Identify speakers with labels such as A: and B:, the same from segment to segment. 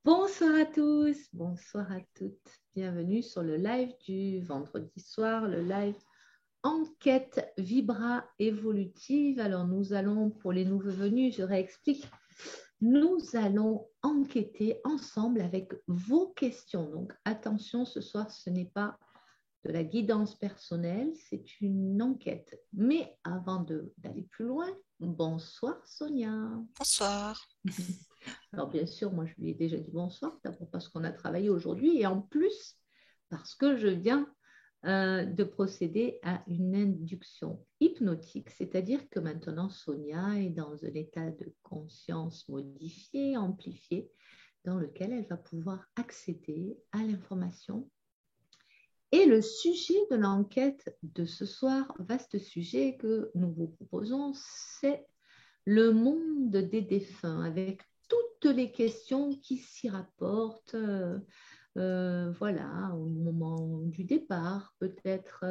A: Bonsoir à tous, bonsoir à toutes. Bienvenue sur le live du vendredi soir, le live Enquête Vibra évolutive. Alors nous allons, pour les nouveaux venus, je réexplique, nous allons enquêter ensemble avec vos questions. Donc attention, ce soir, ce n'est pas de la guidance personnelle, c'est une enquête. Mais avant d'aller plus loin, bonsoir Sonia.
B: Bonsoir.
A: Alors bien sûr, moi je lui ai déjà dit bonsoir, d'abord parce qu'on a travaillé aujourd'hui et en plus parce que je viens de procéder à une induction hypnotique, c'est-à-dire que maintenant Sonia est dans un état de conscience modifié, amplifié, dans lequel elle va pouvoir accéder à l'information. Et le sujet de l'enquête de ce soir, vaste sujet que nous vous proposons, c'est le monde des défunts, avec toutes les questions qui s'y rapportent, voilà, au moment du départ, peut-être,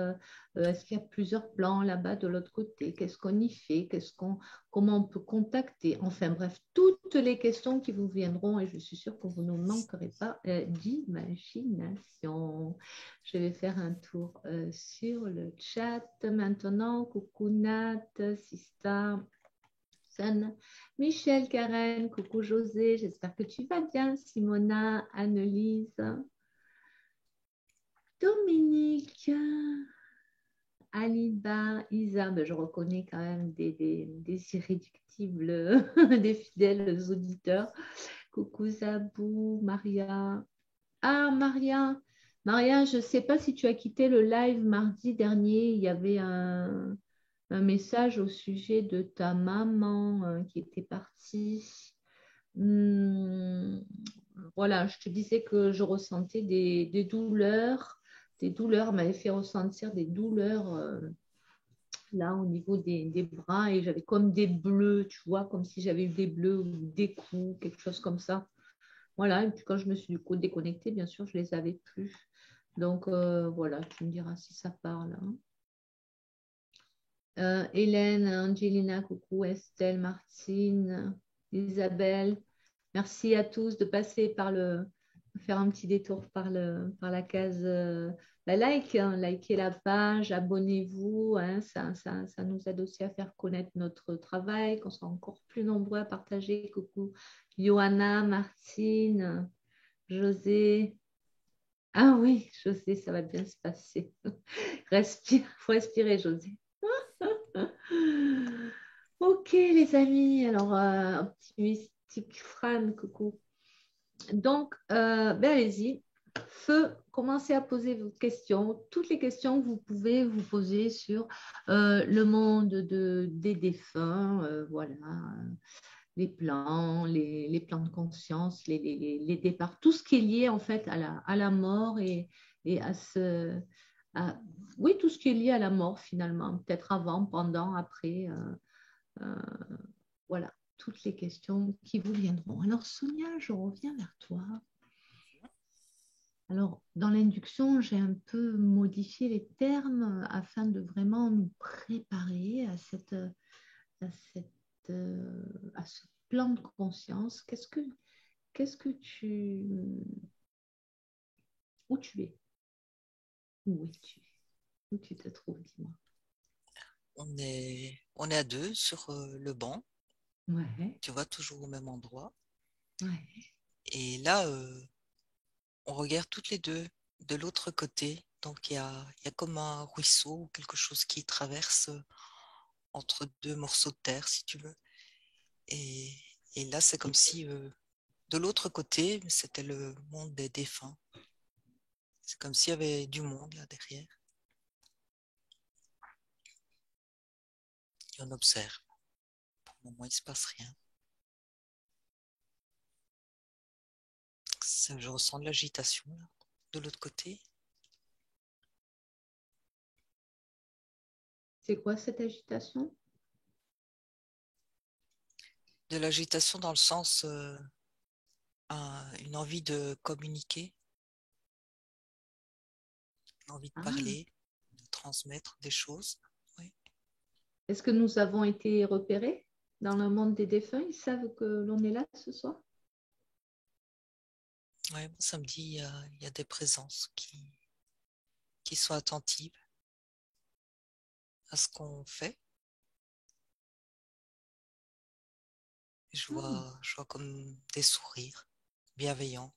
A: est-ce qu'il y a plusieurs plans là-bas de l'autre côté, qu'est-ce qu'on y fait, comment on peut contacter, enfin bref, toutes les questions qui vous viendront et je suis sûre que vous ne manquerez pas d'imagination. Je vais faire un tour sur le chat maintenant. Coucou Nat, Sista, Sun, Michel, Karen, coucou José, j'espère que tu vas bien. Simona, Annelise, Dominique, Aliba, Isa, ben, je reconnais quand même des irréductibles, des fidèles auditeurs. Coucou Zabou, Maria. Ah, Maria, je ne sais pas si tu as quitté le live mardi dernier. Il y avait un message au sujet de ta maman qui était partie. Hmm, voilà, je te disais que je ressentais des douleurs. Des douleurs m'avaient fait ressentir des douleurs là au niveau des bras et j'avais comme des bleus, tu vois, comme si j'avais eu des bleus ou des coups, quelque chose comme ça. Voilà, et puis quand je me suis du coup déconnectée, bien sûr, je les avais plus. Donc voilà, tu me diras si ça parle, hein. Hélène, Angelina, coucou, Estelle, Martine, Isabelle. Merci à tous de passer faire un petit détour par la case like, hein, likez la page, abonnez-vous, hein, ça nous aide aussi à faire connaître notre travail, qu'on soit encore plus nombreux à partager. Coucou, Johanna, Martine, José. Ah oui, José, ça va bien se passer. Respire, faut respirer, José. Ok, les amis, alors, optimistique Fran, coucou. Donc, ben, allez-y, feu, commencez à poser vos questions. Toutes les questions que vous pouvez vous poser sur le monde des défunts, voilà, les plans, les plans de conscience, les départs, tout ce qui est lié en fait à la mort et à- oui, tout ce qui est lié à la mort finalement, peut-être avant, pendant, après. Euh, voilà, toutes les questions qui vous viendront. Alors, Sonia, je reviens vers toi. Alors, dans l'induction, j'ai un peu modifié les termes afin de vraiment nous préparer à cette, à ce plan de conscience. Qu'est-ce que tu, où tu es? Où es-tu? Où tu te trouves, dis-moi.
B: On est à deux sur le banc,
A: Ouais,
B: tu vois, toujours au même endroit.
A: ouais.
B: Et là, on regarde toutes les deux de l'autre côté. Donc, il y a comme un ruisseau ou quelque chose qui traverse entre deux morceaux de terre, si tu veux. Et, et là, c'est comme si de l'autre côté, c'était le monde des défunts. C'est comme s'il y avait du monde là derrière. Et on observe. Pour le moment, il ne se passe rien. Je ressens de l'agitation là, de l'autre côté.
A: C'est quoi cette agitation?
B: De l'agitation dans le sens une envie de communiquer, une envie de
A: Ah,
B: parler, de transmettre des choses. Oui.
A: est-ce que nous avons été repérés dans le monde des défunts? Ils savent que l'on est là ce soir?
B: Ouais, ça me dit, il y a des présences qui sont attentives à ce qu'on fait.
A: Hmm.
B: Je vois comme des sourires bienveillants.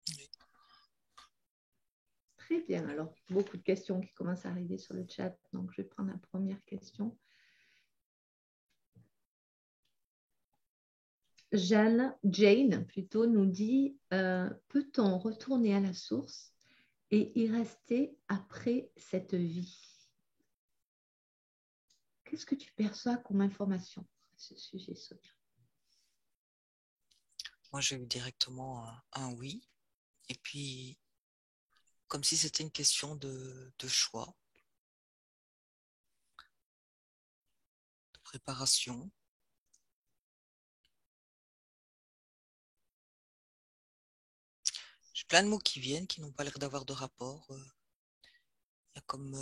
B: Oui.
A: Très bien. Alors, beaucoup de questions qui commencent à arriver sur le chat. Donc, je vais prendre la première question. Jane plutôt, nous dit peut-on retourner à la source et y rester après cette vie? Qu'est-ce que tu perçois comme information à ce sujet, Sonia?
B: Moi, j'ai eu directement un oui. Et puis, comme si c'était une question de choix, de préparation. J'ai plein de mots qui viennent, qui n'ont pas l'air d'avoir de rapport. Il y a comme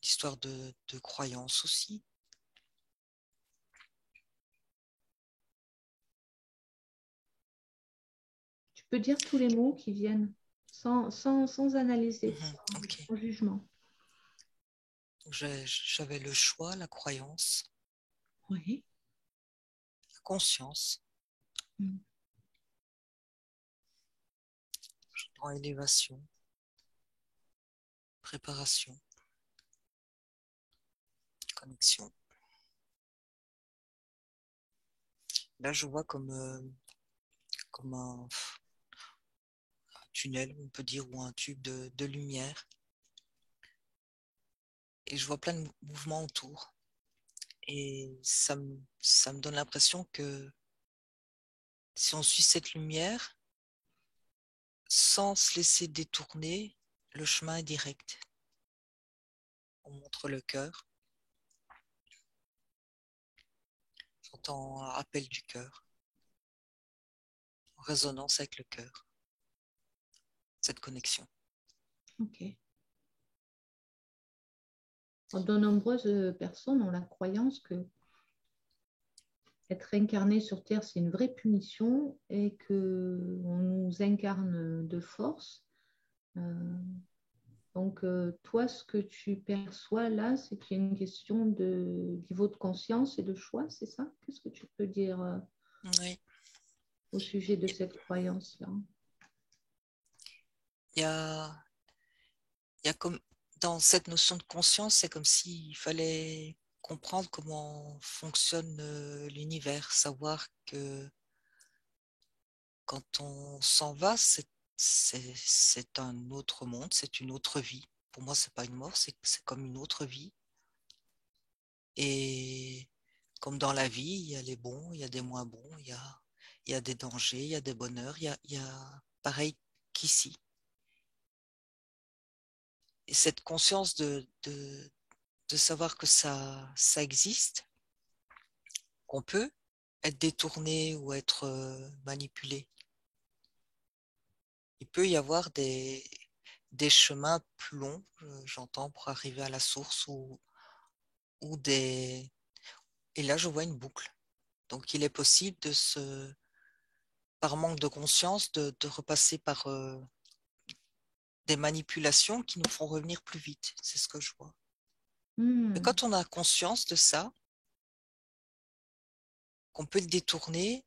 B: l'histoire de croyance aussi.
A: Tu peux dire tous les mots qui viennent sans analyser,
B: Mhm, ok.
A: sans jugement.
B: Donc, j'avais le choix, la croyance,
A: Oui.
B: la conscience,
A: Mm.
B: dans élévation, préparation, connexion. Là, je vois comme un tunnel, on peut dire, ou un tube de lumière. Et je vois plein de mouvements autour. Et ça me donne l'impression que si on suit cette lumière, sans se laisser détourner, le chemin est direct. On montre le cœur. J'entends un appel du cœur, en résonance avec le cœur, cette connexion.
A: OK. De nombreuses personnes ont la croyance que être incarné sur Terre, c'est une vraie punition et que on nous incarne de force. Euh, toi, ce que tu perçois là, c'est qu'il y a une question de niveau de conscience et de choix, c'est ça? Qu'est-ce que tu peux dire
B: Oui.
A: au sujet de cette croyance-là?
B: Il y a, il y a comme dans cette notion de conscience, c'est comme s'il fallait comprendre comment fonctionne l'univers, savoir que quand on s'en va, c'est un autre monde, c'est une autre vie. Pour moi, c'est pas une mort, c'est comme une autre vie. Et comme dans la vie, il y a les bons, il y a des moins bons, il y a des dangers, il y a des bonheurs, il y a pareil qu'ici. Et cette conscience de savoir que ça existe, qu'on peut être détourné ou être manipulé. Il peut y avoir des chemins plus longs, j'entends, pour arriver à la source ou des... Et là, je vois une boucle. Donc, il est possible par manque de conscience, de repasser par des manipulations qui nous font revenir plus vite. C'est ce que je vois. Mais
A: Hmm.
B: quand on a conscience de ça, qu'on peut le détourner,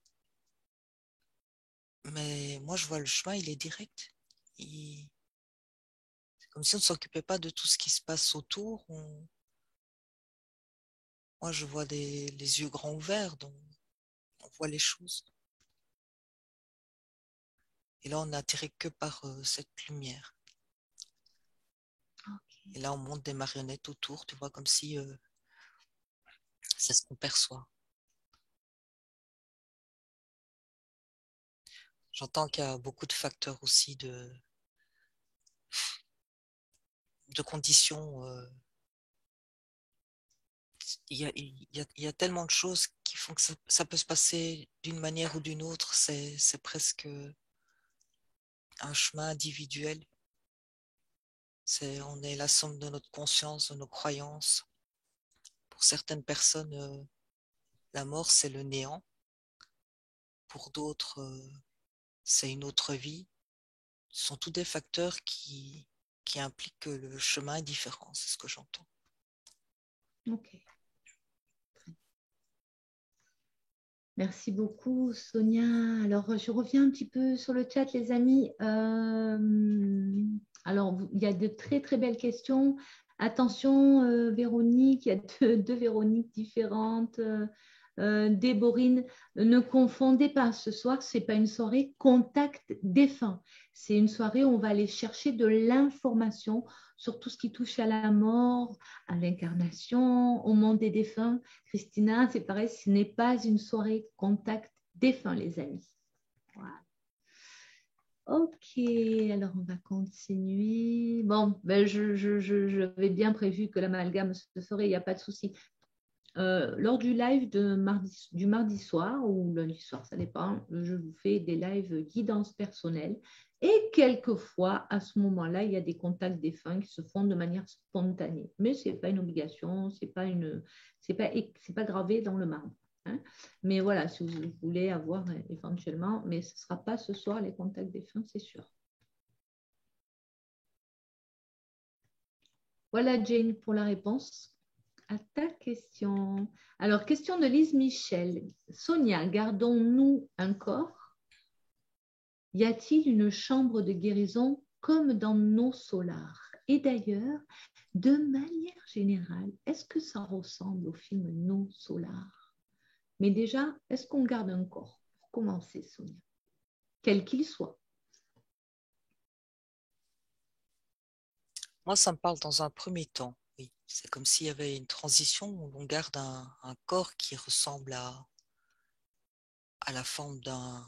B: mais moi, je vois le chemin, il est direct. C'est comme si on ne s'occupait pas de tout ce qui se passe autour. Moi, je vois les yeux grands ouverts, donc on voit les choses. Et là, on n'a atterri que par cette lumière.
A: Ok.
B: Et là, on monte des marionnettes autour, tu vois, comme si c'est ce qu'on perçoit. J'entends qu'il y a beaucoup de facteurs aussi de conditions. Il y a tellement de choses qui font que ça peut se passer d'une manière ou d'une autre. C'est presque un chemin individuel. On est la somme de notre conscience, de nos croyances, pour certaines personnes, la mort, c'est le néant. Pour d'autres, c'est une autre vie. Ce sont tous des facteurs qui impliquent que le chemin est différent, c'est ce que j'entends.
A: Ok. Merci beaucoup, Sonia. Alors, je reviens un petit peu sur le chat, les amis. Alors, il y a de très, très belles questions. Attention, Véronique, il y a deux Véroniques différentes. Déborine, ne confondez pas. Ce soir, ce n'est pas une soirée contact défunt. C'est une soirée où on va aller chercher de l'information sur tout ce qui touche à la mort, à l'incarnation, au monde des défunts. Christina, c'est pareil, ce n'est pas une soirée contact défunt, les amis. Voilà. Ok, alors on va continuer. Bon, ben j'avais bien prévu que l'amalgame se ferait, il n'y a pas de souci. Lors du live du mardi soir ou lundi soir, ça dépend, je vous fais des lives guidance personnelle. Et quelquefois, à ce moment-là, il y a des contacts défunts qui se font de manière spontanée. Mais ce n'est pas une obligation, c'est pas gravé dans le marbre. Hein. Mais voilà, si vous voulez avoir éventuellement, mais ce ne sera pas ce soir les contacts défunts, c'est sûr. Voilà, Jane, pour la réponse à ta question. Alors, question de Lise Michel. Sonia, gardons-nous un corps? Y a-t-il une chambre de guérison comme dans nos solars? Et d'ailleurs, de manière générale, est-ce que ça ressemble au film Nos solars? Mais déjà, est-ce qu'on garde un corps? Pour commencer, Sonia. Quel qu'il soit.
B: Moi, ça me parle dans un premier temps. Oui, c'est comme s'il y avait une transition où on garde un corps qui ressemble à la forme d'un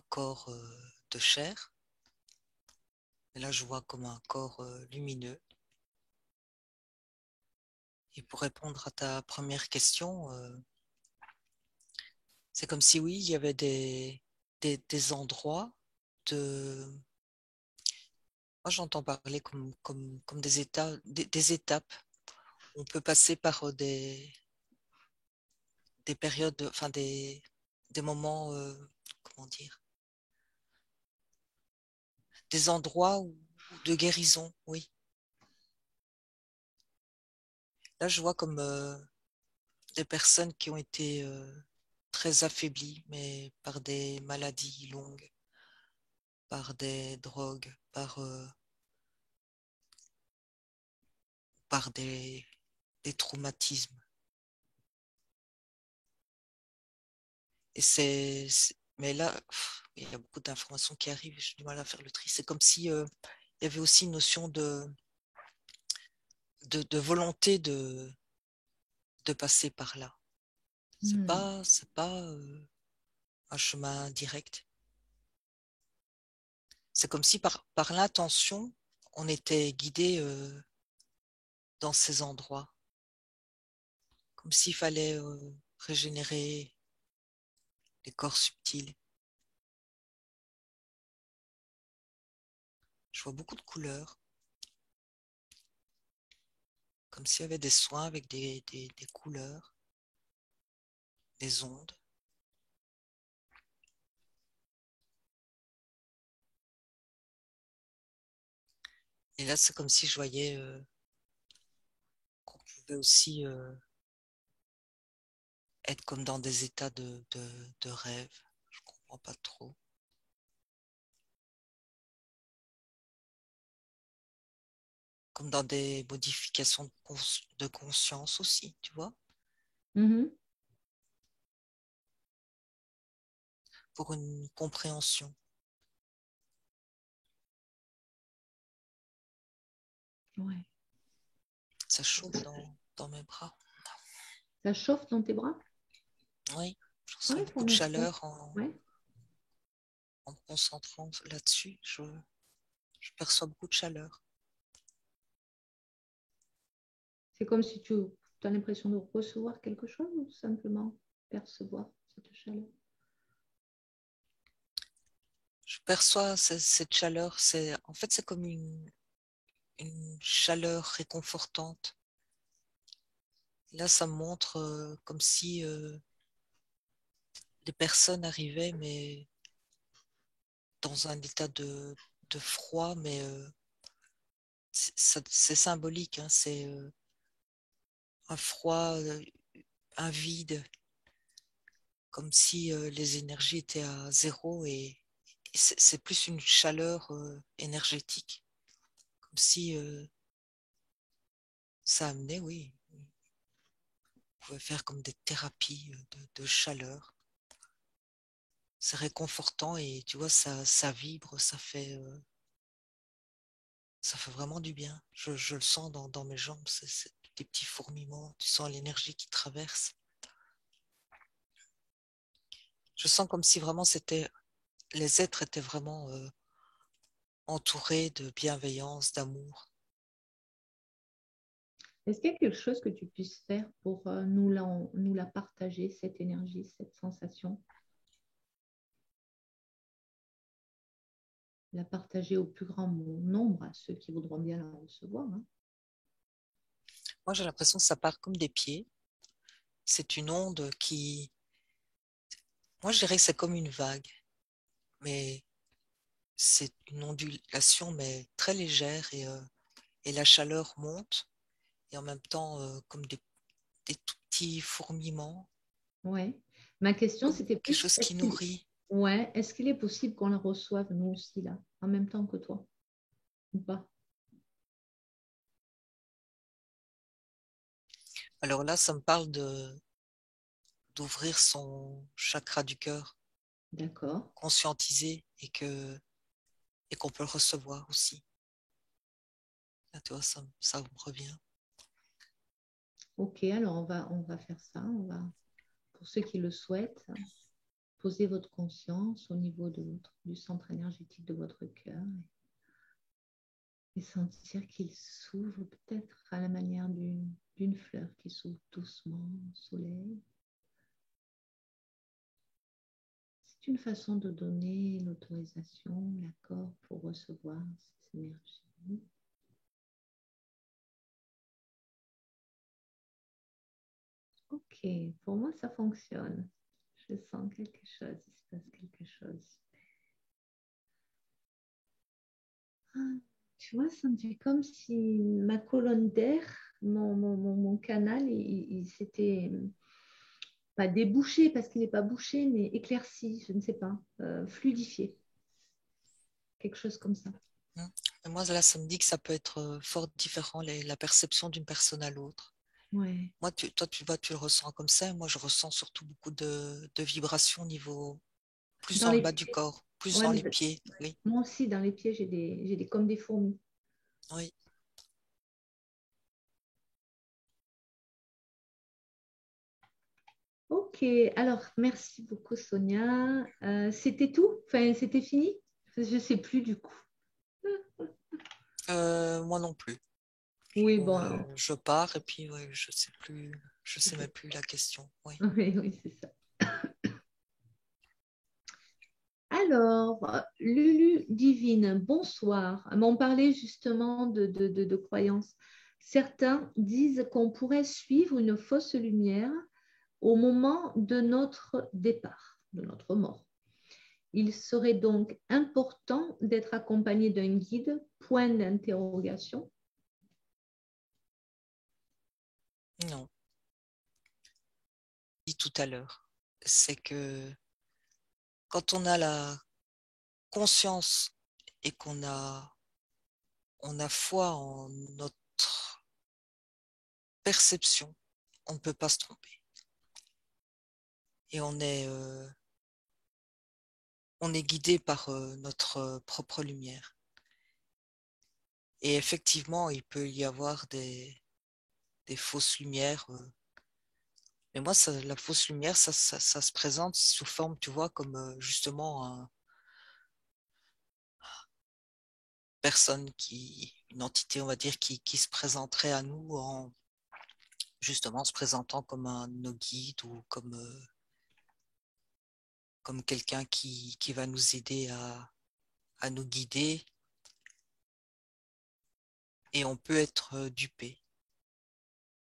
B: corps de chair. Et là, je vois comme un corps lumineux. Et pour répondre à ta première question, c'est comme si oui, il y avait des endroits de... Moi, j'entends parler comme des états, des étapes. On peut passer par des périodes, enfin des moments, comment dire, des endroits de guérison, oui. Là, je vois comme des personnes qui ont été très affaiblies, mais par des maladies longues, par des drogues, par des traumatismes. Et mais là, il y a beaucoup d'informations qui arrivent, j'ai du mal à faire le tri. C'est comme si il y avait aussi une notion de volonté de passer par là. C'est pas un chemin direct. C'est comme si par l'intention, on était guidé dans ces endroits. Comme s'il fallait régénérer les corps subtils. Je vois beaucoup de couleurs. Comme s'il y avait des soins avec des couleurs, des ondes. Et là, c'est comme si je voyais qu'on pouvait aussi être comme dans des états de rêve. Je comprends pas trop. Comme dans des modifications de conscience aussi, tu vois,
A: Mhm.
B: pour une compréhension.
A: Ouais.
B: Ça chauffe dans mes bras.
A: Ça chauffe dans tes bras?
B: Oui, je ressens
A: Oui,
B: beaucoup
A: pour
B: de
A: l'instant.
B: chaleur
A: Ouais.
B: en me concentrant là-dessus. Je perçois beaucoup de chaleur.
A: C'est comme si tu as l'impression de recevoir quelque chose ou simplement percevoir cette chaleur.
B: Je perçois cette chaleur. En fait, c'est comme une chaleur réconfortante. Là, ça me montre comme si les personnes arrivaient, mais dans un état de froid, mais c'est symbolique, hein, c'est un froid, un vide, comme si les énergies étaient à zéro et c'est plus une chaleur énergétique, comme si ça amenait, oui, on pouvait faire comme des thérapies de chaleur. C'est réconfortant et tu vois, ça vibre, ça fait vraiment du bien. Je le sens dans mes jambes, c'est des petits fourmillements, tu sens l'énergie qui traverse. Je sens comme si vraiment les êtres étaient vraiment entourés de bienveillance, d'amour.
A: Est-ce qu'il y a quelque chose que tu puisses faire pour nous la partager, cette énergie, cette sensation, la partager au plus grand nombre, à ceux qui voudront bien la recevoir, hein?
B: Moi, j'ai l'impression que ça part comme des pieds. C'est une onde qui... Moi, je dirais que c'est comme une vague, mais c'est une ondulation, mais très légère et la chaleur monte et en même temps comme des tout petits fourmillements,
A: Ouais. Ma question,
B: comme
A: c'était
B: quelque
A: plus,
B: chose qui nourrit.
A: est-ce qu'il est possible qu'on la reçoive nous aussi là, en même temps que toi, ou pas?
B: Alors là, ça me parle d'ouvrir son chakra du cœur,
A: D'accord.
B: conscientiser et qu'on peut le recevoir aussi. Là, tu vois, ça me revient.
A: Ok, alors on va faire ça. Pour ceux qui le souhaitent, posez votre conscience au niveau du centre énergétique de votre cœur et sentir qu'il s'ouvre peut-être à la manière d'une fleur qui s'ouvre doucement au soleil. C'est une façon de donner l'autorisation, l'accord pour recevoir ces énergies. Ok, pour moi ça fonctionne. Je sens quelque chose, il se passe quelque chose. Ah, tu vois, ça me fait comme si ma colonne d'air, mon canal, il s'était pas débouché parce qu'il n'est pas bouché, mais éclairci, je ne sais pas, fluidifié, quelque chose comme ça.
B: Hein. Et moi, là, ça me dit que ça peut être fort différent, la perception d'une personne à l'autre.
A: Ouais.
B: Moi, toi, tu vois, tu le ressens comme ça. Moi, je ressens surtout beaucoup de vibrations au niveau, plus
A: Dans
B: dans le
A: les
B: bas du
A: pieds.
B: corps, plus
A: Ouais,
B: dans les pieds. Oui,
A: moi aussi, dans les pieds, j'ai des comme des fourmis.
B: oui.
A: Ok, alors merci beaucoup Sonia. C'était tout? Enfin, c'était fini? Je ne sais plus du coup.
B: Moi non plus.
A: Oui, bon,
B: Je pars et puis ouais, je sais
A: ok.
B: même plus la question. Oui.
A: Oui, oui, c'est ça. Alors, Lulu Divine, bonsoir. On parlait justement de croyances. Certains disent qu'on pourrait suivre une fausse lumière au moment de notre départ, de notre mort. Il serait donc important d'être accompagné d'un guide, point d'interrogation.
B: Non, dit tout à l'heure, c'est que quand on a la conscience et on a foi en notre perception, on ne peut pas se tromper. Et on est guidé par notre propre lumière. Et effectivement, il peut y avoir des fausses lumières. Mais moi, la fausse lumière, ça se présente sous forme, tu vois, comme justement une entité, on va dire, qui se présenterait à nous en justement se présentant comme un de nos guides ou comme quelqu'un qui va nous aider à nous guider. Et on peut être dupé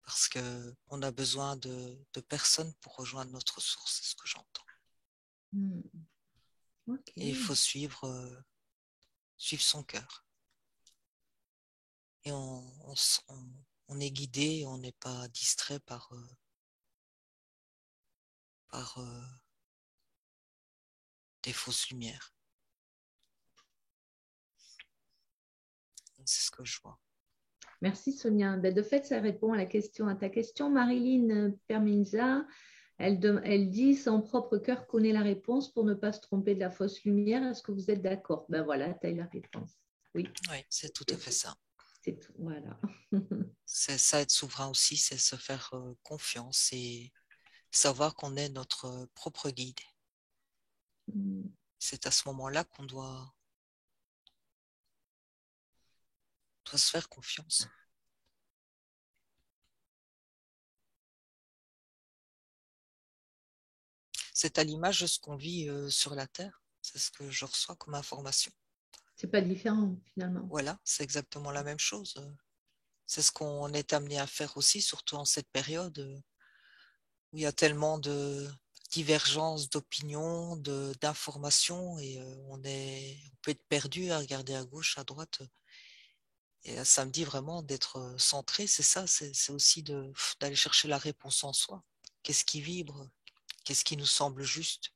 B: parce qu'on a besoin de personnes pour rejoindre notre source, c'est ce que j'entends.
A: Ok.
B: Et il faut suivre son cœur. Et on est guidé, on n'est pas distrait par des fausses lumières. C'est ce que je vois.
A: Merci Sonia. Ben, de fait, ça répond à ta question. Marilyn Perminza, elle dit son propre cœur connaît la réponse pour ne pas se tromper de la fausse lumière. Est-ce que vous êtes d'accord? Ben voilà, tu as eu la réponse. Oui,
B: Oui, c'est tout à fait ça.
A: c'est tout. Voilà.
B: C'est ça, être souverain aussi, c'est se faire confiance et savoir qu'on est notre propre guide. C'est à ce moment-là qu'on doit se faire confiance. C'est à l'image de ce qu'on vit sur la Terre. C'est ce que je reçois comme information.
A: C'est pas différent finalement.
B: Voilà, c'est exactement la même chose. C'est ce qu'on est amené à faire aussi, surtout en cette période où il y a tellement de divergences d'opinions, d'informations, et on peut être perdu à regarder à gauche, à droite. Et ça me dit vraiment d'être centré, c'est ça, c'est aussi d'aller chercher la réponse en soi. Qu'est-ce qui vibre? Qu'est-ce qui nous semble juste?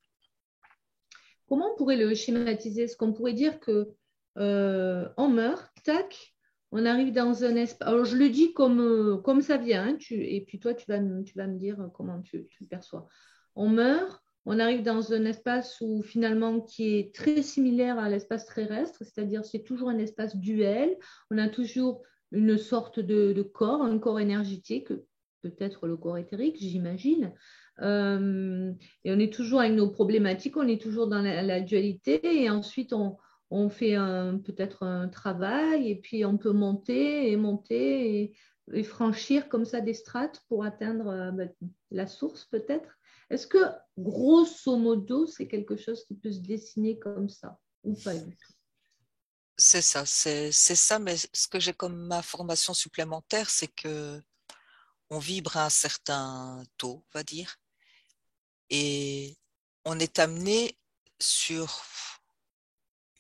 A: Comment on pourrait le schématiser? Est-ce qu'on pourrait dire que on meurt, tac, on arrive dans un espace. Alors je le dis comme ça vient, hein, et puis toi tu vas me dire comment tu le perçois. On meurt, on arrive dans un espace où finalement qui est très similaire à l'espace terrestre, c'est-à-dire c'est toujours un espace duel. On a toujours une sorte de corps, un corps énergétique, peut-être le corps éthérique, j'imagine. Et on est toujours avec nos problématiques, on est toujours dans la dualité et ensuite on fait peut-être un travail et puis on peut monter et monter et franchir comme ça des strates pour atteindre la source peut-être. Est-ce que grosso modo c'est quelque chose qui peut se dessiner comme ça ou pas du tout?
B: C'est ça, c'est ça, mais ce que j'ai comme information supplémentaire, c'est que on vibre à un certain taux, on va dire, et on est amené sur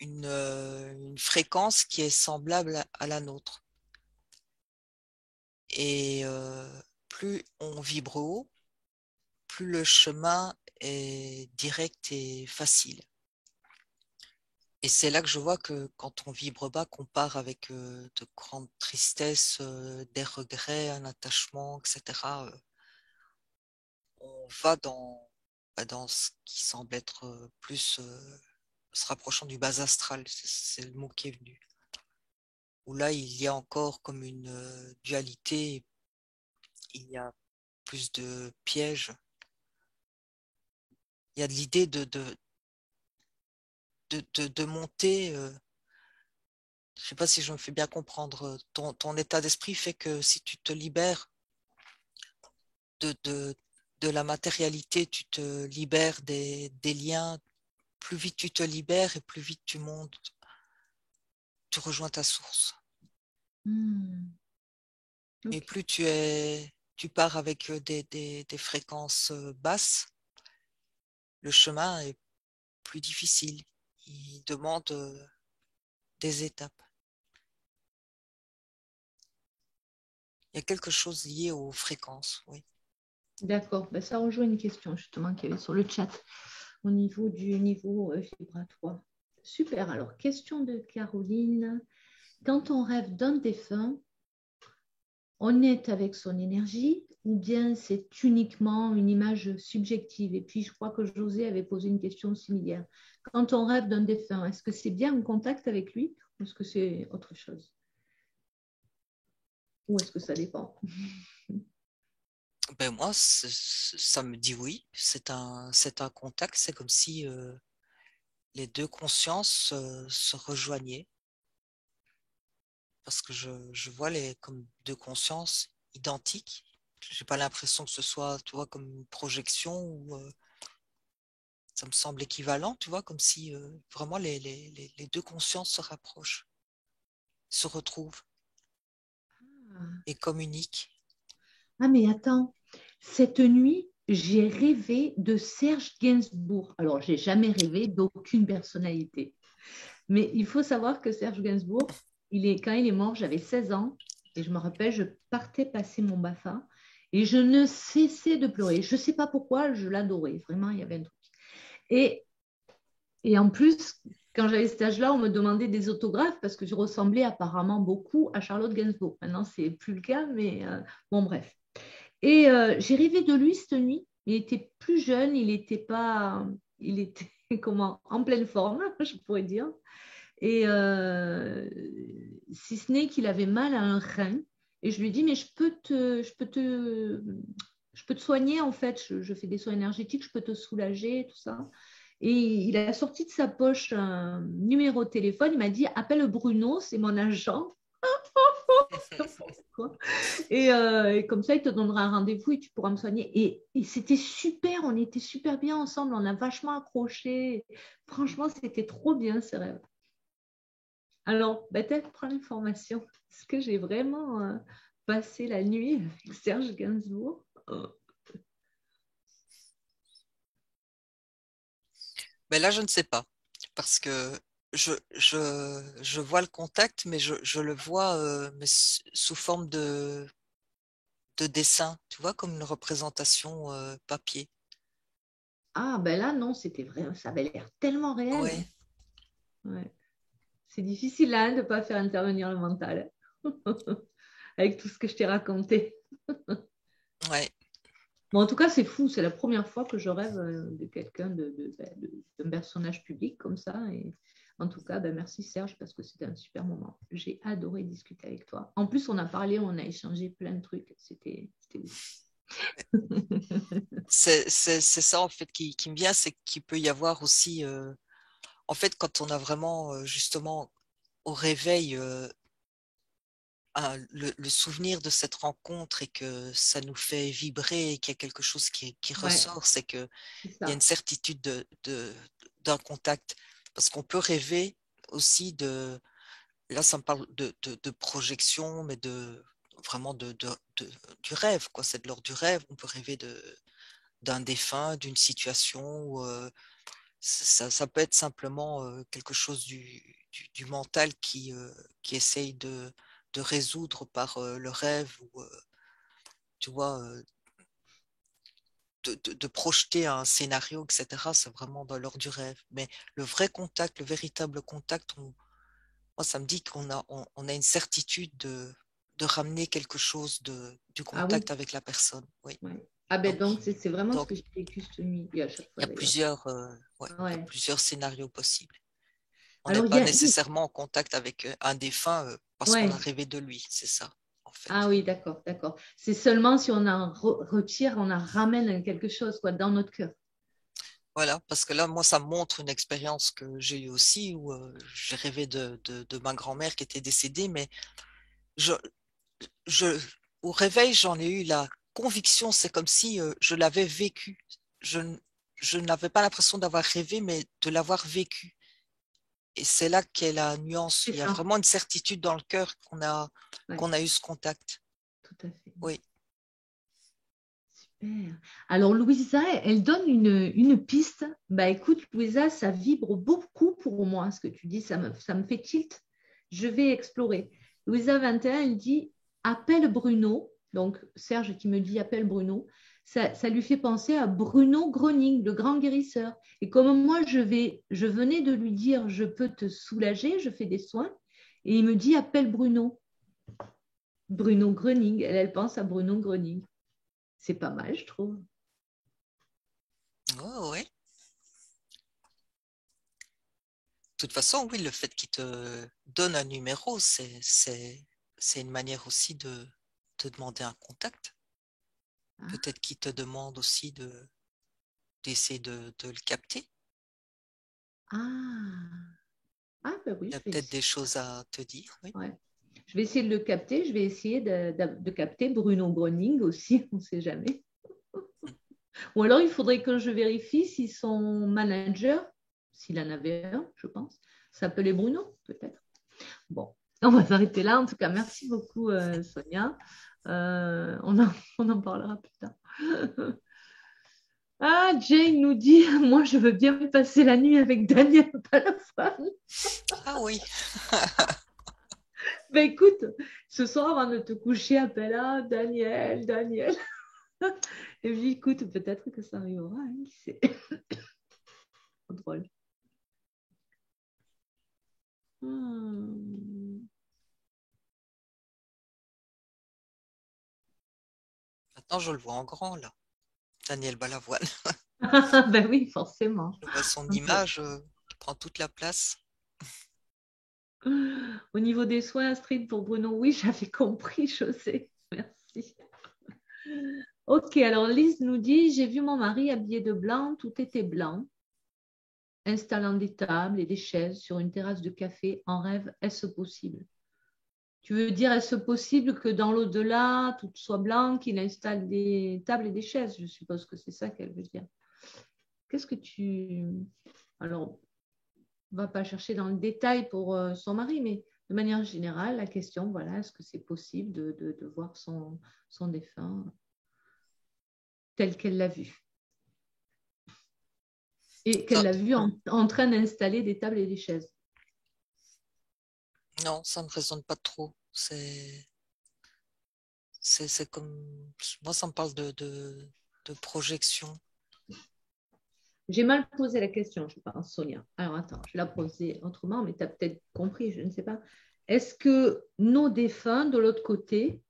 B: une fréquence qui est semblable à la nôtre. Et plus on vibre haut, plus le chemin est direct et facile. Et c'est là que je vois que quand on vibre bas, qu'on part avec de grandes tristesses, des regrets, un attachement, etc., on va dans ce qui semble être plus se rapprochant du bas astral, c'est le mot qui est venu. Où là, il y a encore comme une dualité, il y a plus de pièges. Il y a de l'idée de monter. Je ne sais pas si je me fais bien comprendre. Ton état d'esprit fait que si tu te libères de, de, de la matérialité, tu te libères des liens. Plus vite tu te libères et plus vite tu montes, tu rejoins ta source. Et
A: Ok.
B: plus tu pars avec des fréquences basses, le chemin est plus difficile. Il demande des étapes. Il y a quelque chose lié aux fréquences, oui.
A: D'accord, ben, ça rejoint une question justement qu'il y avait sur le chat au niveau du niveau vibratoire. Super, alors question de Caroline. Quand on rêve d'un défunt, on est avec son énergie ou bien c'est uniquement une image subjective? Et puis je crois que José avait posé une question similaire. Quand on rêve d'un défunt, est-ce que c'est bien en contact avec lui ou est-ce que c'est autre chose? Ou est-ce que ça dépend?
B: Ben moi, ça me dit oui. C'est un contact. C'est comme si les deux consciences se rejoignaient. Parce que je vois comme deux consciences identiques. J'ai pas l'impression que ce soit, tu vois, comme une projection ou ça me semble équivalent, tu vois, comme si vraiment les deux consciences se rapprochent, se retrouvent
A: Ah,
B: et communiquent.
A: Ah, mais attends, cette nuit, j'ai rêvé de Serge Gainsbourg. Alors, j'ai jamais rêvé d'aucune personnalité. Mais il faut savoir que Serge Gainsbourg, quand il est mort, j'avais 16 ans. Et je me rappelle, je partais passer mon BAFA. Et je ne cessais de pleurer. Je ne sais pas pourquoi, je l'adorais. Vraiment, il y avait un truc. Et, et en plus, quand j'avais cet âge-là, on me demandait des autographes parce que je ressemblais apparemment beaucoup à Charlotte Gainsbourg. Maintenant, ce n'est plus le cas, mais bon, bref. Et j'ai rêvé de lui cette nuit. Il était plus jeune, il était pas, il était comment, en pleine forme, je pourrais dire. Et si ce n'est qu'il avait mal à un rein. Et je lui ai dit, mais je peux te soigner en fait. Je fais des soins énergétiques, je peux te soulager, tout ça. Et il a sorti de sa poche un numéro de téléphone. Il m'a dit, appelle Bruno, c'est mon agent. Et comme ça, il te donnera un rendez-vous et tu pourras me soigner. Et c'était super, on était super bien ensemble, on a vachement accroché. Franchement, c'était trop bien ce rêve. Alors, peut-être prends l'information. Est-ce que j'ai vraiment passé la nuit avec Serge Gainsbourg?
B: Mais là, je ne sais pas, parce que je vois le contact, mais je le vois mais sous forme de dessin, tu vois, comme une représentation papier.
A: Ah, ben là, non, c'était vrai, ça avait l'air tellement réel.
B: Ouais,
A: Ouais. C'est difficile là de ne pas faire intervenir le mental avec tout ce que je t'ai raconté.
B: ouais.
A: Bon, en tout cas, c'est fou. C'est la première fois que je rêve de quelqu'un, d'un personnage public comme ça. Et en tout cas, ben, merci Serge parce que c'était un super moment. J'ai adoré discuter avec toi. En plus, on a parlé, on a échangé plein de trucs. C'était ouf.
B: C'est ça en fait qui me vient, c'est qu'il peut y avoir aussi, en fait, quand on a vraiment justement au réveil le souvenir de cette rencontre et que ça nous fait vibrer et qu'il y a quelque chose qui
A: Ouais,
B: ressort, c'est qu'il
A: c'est
B: y a
A: ça.
B: une certitude d'un contact. Parce qu'on peut rêver aussi là ça me parle de projection, mais vraiment du rêve, quoi. C'est de l'ordre du rêve. On peut rêver d'un défunt, d'une situation où ça peut être simplement quelque chose du mental qui essaye de résoudre par le rêve ou tu vois de projeter un scénario, etc. C'est vraiment dans l'ordre du rêve. Mais le vrai contact, le véritable contact, moi ça me dit on a une certitude de ramener quelque chose du
A: Ah oui,
B: contact avec la personne. Oui.
A: ouais. Ah ben
B: Donc,
A: donc, c'est vraiment ce
B: donc
A: que j'ai vécu cette nuit et à chaque
B: il
A: fois
B: y a
A: d'ailleurs.
B: ouais, il y a
A: Ouais.
B: plusieurs scénarios possibles. On n'est
A: Alors,
B: pas nécessairement en contact avec un défunt parce qu'on a
A: ouais.
B: rêvé de lui, c'est ça, en
A: Ah
B: fait.
A: oui, d'accord, d'accord. C'est seulement si on en retire, on en ramène quelque chose quoi, dans notre cœur.
B: Voilà, parce que là, moi, ça me montre une expérience que j'ai eue aussi où j'ai rêvé de ma grand-mère qui était décédée, mais je, je, au réveil, j'en ai eu la conviction, c'est comme si je l'avais vécu. Je, n- je n'avais pas l'impression d'avoir rêvé, mais de l'avoir vécu. Et c'est là qu'est la nuance.
A: C'est
B: Il y a
A: ça.
B: vraiment une certitude dans le cœur
A: Ouais,
B: qu'on a eu ce contact.
A: tout à fait.
B: Oui.
A: Super. Alors, Louisa, elle donne une piste. Bah, écoute, Louisa, ça vibre beaucoup pour moi, ce que tu dis. Ça me fait tilt. Je vais explorer. Louisa 21, elle dit appelle Bruno. Donc, Serge qui me dit appelle Bruno. Ça lui fait penser à Bruno Groening, le grand guérisseur. Et comme moi, je venais de lui dire je peux te soulager, je fais des soins. Et il me dit appelle Bruno. Bruno Groening. Elle pense à Bruno Groening. C'est pas mal, je trouve.
B: Oh, ouais. De toute façon, oui, le fait qu'il te donne un numéro, c'est une manière aussi de te demander un contact.
A: Ah,
B: Peut-être qu'il te demande aussi d'essayer de le capter.
A: ah, ah ben oui,
B: Il y a
A: je vais
B: peut-être des
A: essayer.
B: choses à te dire, oui.
A: Ouais. Je vais essayer de le capter. Je vais essayer de capter Bruno Groening aussi, on ne sait jamais. Ou alors, il faudrait que je vérifie si son manager, s'il en avait un, je pense, s'appelait Bruno, peut-être. Bon, on va s'arrêter là. En tout cas, merci beaucoup, Sonia. On en parlera plus tard. Ah, Jane nous dit, moi je veux bien passer la nuit avec Daniel Balavoine.
B: Ah oui,
A: Ben écoute, ce soir avant de te coucher, appelle-la Daniel, Daniel. Et je dis, écoute, peut-être que ça arrivera, hein, qui sait. Trop drôle. Hmm.
B: maintenant je le vois en grand là. Daniel Balavoine.
A: Ben oui, forcément.
B: Je vois son
A: Donc,
B: image qui prend toute la place.
A: au niveau des soins, Astrid, pour Bruno, oui, j'avais compris, je sais. Merci. Ok, alors Lise nous dit, j'ai vu mon mari habillé de blanc, tout était blanc, installant des tables et des chaises sur une terrasse de café. En rêve, est-ce possible? Tu veux dire, est-ce possible que dans l'au-delà, tout soit blanc, qu'il installe des tables et des chaises? Je suppose que c'est ça qu'elle veut dire. Qu'est-ce que tu... Alors, on ne va pas chercher dans le détail pour son mari, mais de manière générale, la question, voilà, est-ce que c'est possible de voir son défunt tel qu'elle l'a vu? Et qu'elle
B: Ça,
A: l'a vu en train d'installer des tables et des chaises.
B: non, ça ne me résonne pas trop. C'est comme. Moi, ça me parle de projection.
A: J'ai mal posé la question, je pense, Sonia. Alors attends, je vais la poser autrement, mais tu as peut-être compris, je ne sais pas. Est-ce que nos défunts, de l'autre côté,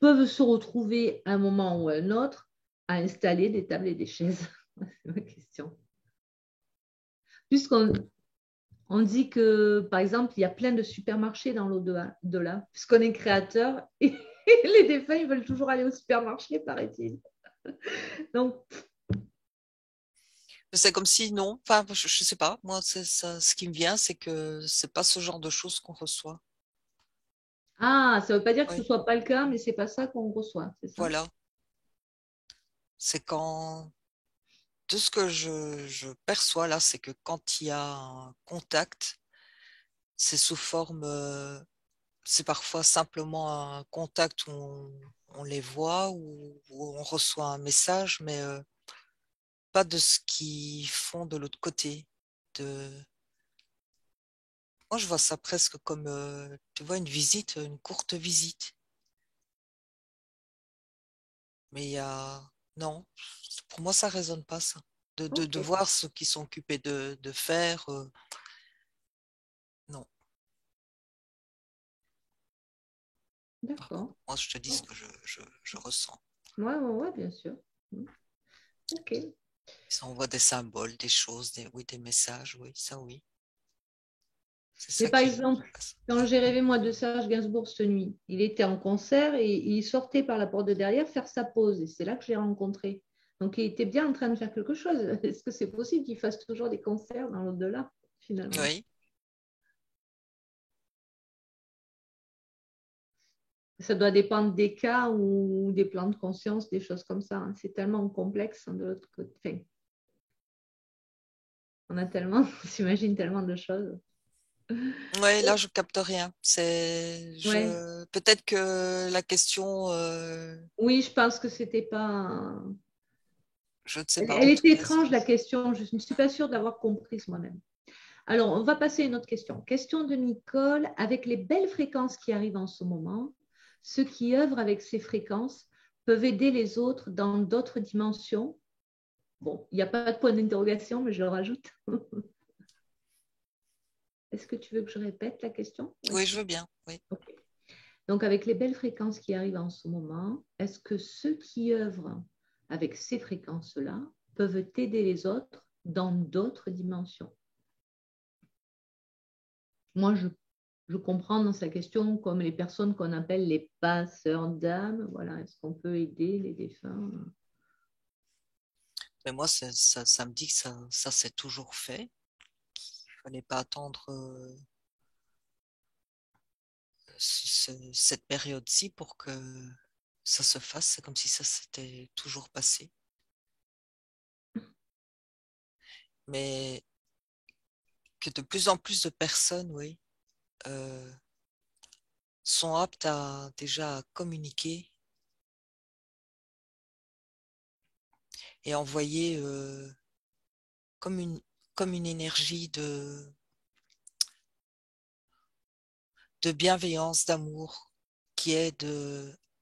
A: peuvent se retrouver à un moment ou à un autre à installer des tables et des chaises? C'est ma question. Puisqu'on dit que, par exemple, il y a plein de supermarchés dans l'au-delà, puisqu'on est créateur et les défunts, ils veulent toujours aller au supermarché, paraît-il. Donc,
B: C'est comme si non. Enfin, je sais pas. Moi, c'est ça. Ce qui me vient, c'est que c'est pas ce genre de choses qu'on reçoit.
A: ah, ça ne veut pas dire que ce ne
B: Oui,
A: soit pas le cas, mais ce n'est pas ça qu'on reçoit, c'est ça?
B: voilà. C'est quand. De ce que je perçois là, c'est que quand il y a un contact, c'est sous forme. C'est parfois simplement un contact où on les voit ou on reçoit un message, mais pas de ce qu'ils font de l'autre côté. De... Moi, je vois ça presque comme, tu vois, une visite, une courte visite. Mais il y a... Non, pour moi, ça résonne pas, ça. De
A: Ok,
B: voir ce qu'ils sont occupés de faire, non. Par contre,
A: d'accord.
B: moi, je te dis ce que je ressens.
A: Ouais, ouais, ouais, bien sûr. Ok.
B: Si on voit des symboles, des choses, oui, des messages, oui, ça oui. C'est
A: Mais
B: ça
A: par
B: qui
A: exemple,
B: passe.
A: quand j'ai rêvé, moi, de Serge Gainsbourg cette nuit, il était en concert et il sortait par la porte de derrière faire sa pause. Et c'est là que je l'ai rencontré. Donc, il était bien en train de faire quelque chose. Est-ce que c'est possible qu'il fasse toujours des concerts dans l'au-delà, finalement?
B: Oui,
A: Ça doit dépendre des cas ou des plans de conscience, des choses comme ça, hein. C'est tellement complexe, hein, de l'autre côté. Enfin, on a tellement, on s'imagine tellement de choses.
B: ouais, là je capte rien. C'est
A: Ouais.
B: je peut-être que la question,
A: Oui, je pense que c'était pas.
B: je ne sais
A: Elle,
B: pas
A: elle
B: en tout
A: était
B: cas.
A: étrange, la question. Je ne suis pas sûre d'avoir compris moi-même. Alors, on va passer à une autre question. Question de Nicole. Avec les belles fréquences qui arrivent en ce moment, ceux qui œuvrent avec ces fréquences peuvent aider les autres dans d'autres dimensions. Bon, il n'y a pas de point d'interrogation, mais je le rajoute. Est-ce que tu veux que je répète la question?
B: Oui, je veux bien. Oui.
A: Ok. Donc, avec les belles fréquences qui arrivent en ce moment, est-ce que ceux qui œuvrent avec ces fréquences-là peuvent aider les autres dans d'autres dimensions? Moi, je comprends dans sa question comme les personnes qu'on appelle les passeurs d'âme. Voilà, est-ce qu'on peut aider les défunts?
B: Mais moi, ça me dit que ça c'est toujours fait. Il fallait pas attendre cette période-ci pour que ça se fasse. C'est comme si ça s'était toujours passé. Mais que de plus en plus de personnes, oui, euh, sont aptes à déjà communiquer et envoyer comme une énergie de bienveillance, d'amour, qui aide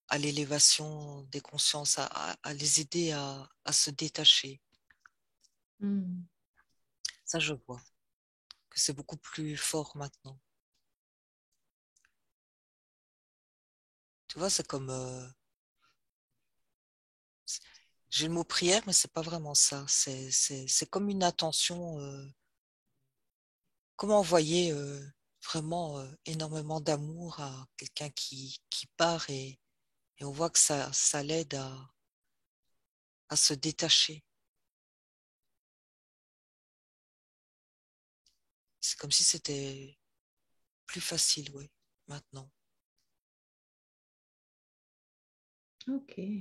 B: à l'élévation des consciences, à les aider à se détacher. Ça, je vois que c'est beaucoup plus fort maintenant. Tu vois, c'est comme... j'ai le mot prière, mais c'est pas vraiment ça. C'est comme une attention. Comment envoyer vraiment énormément d'amour à quelqu'un qui part et on voit que ça l'aide à se détacher. C'est comme si c'était plus facile, oui, maintenant.
A: Ok. Très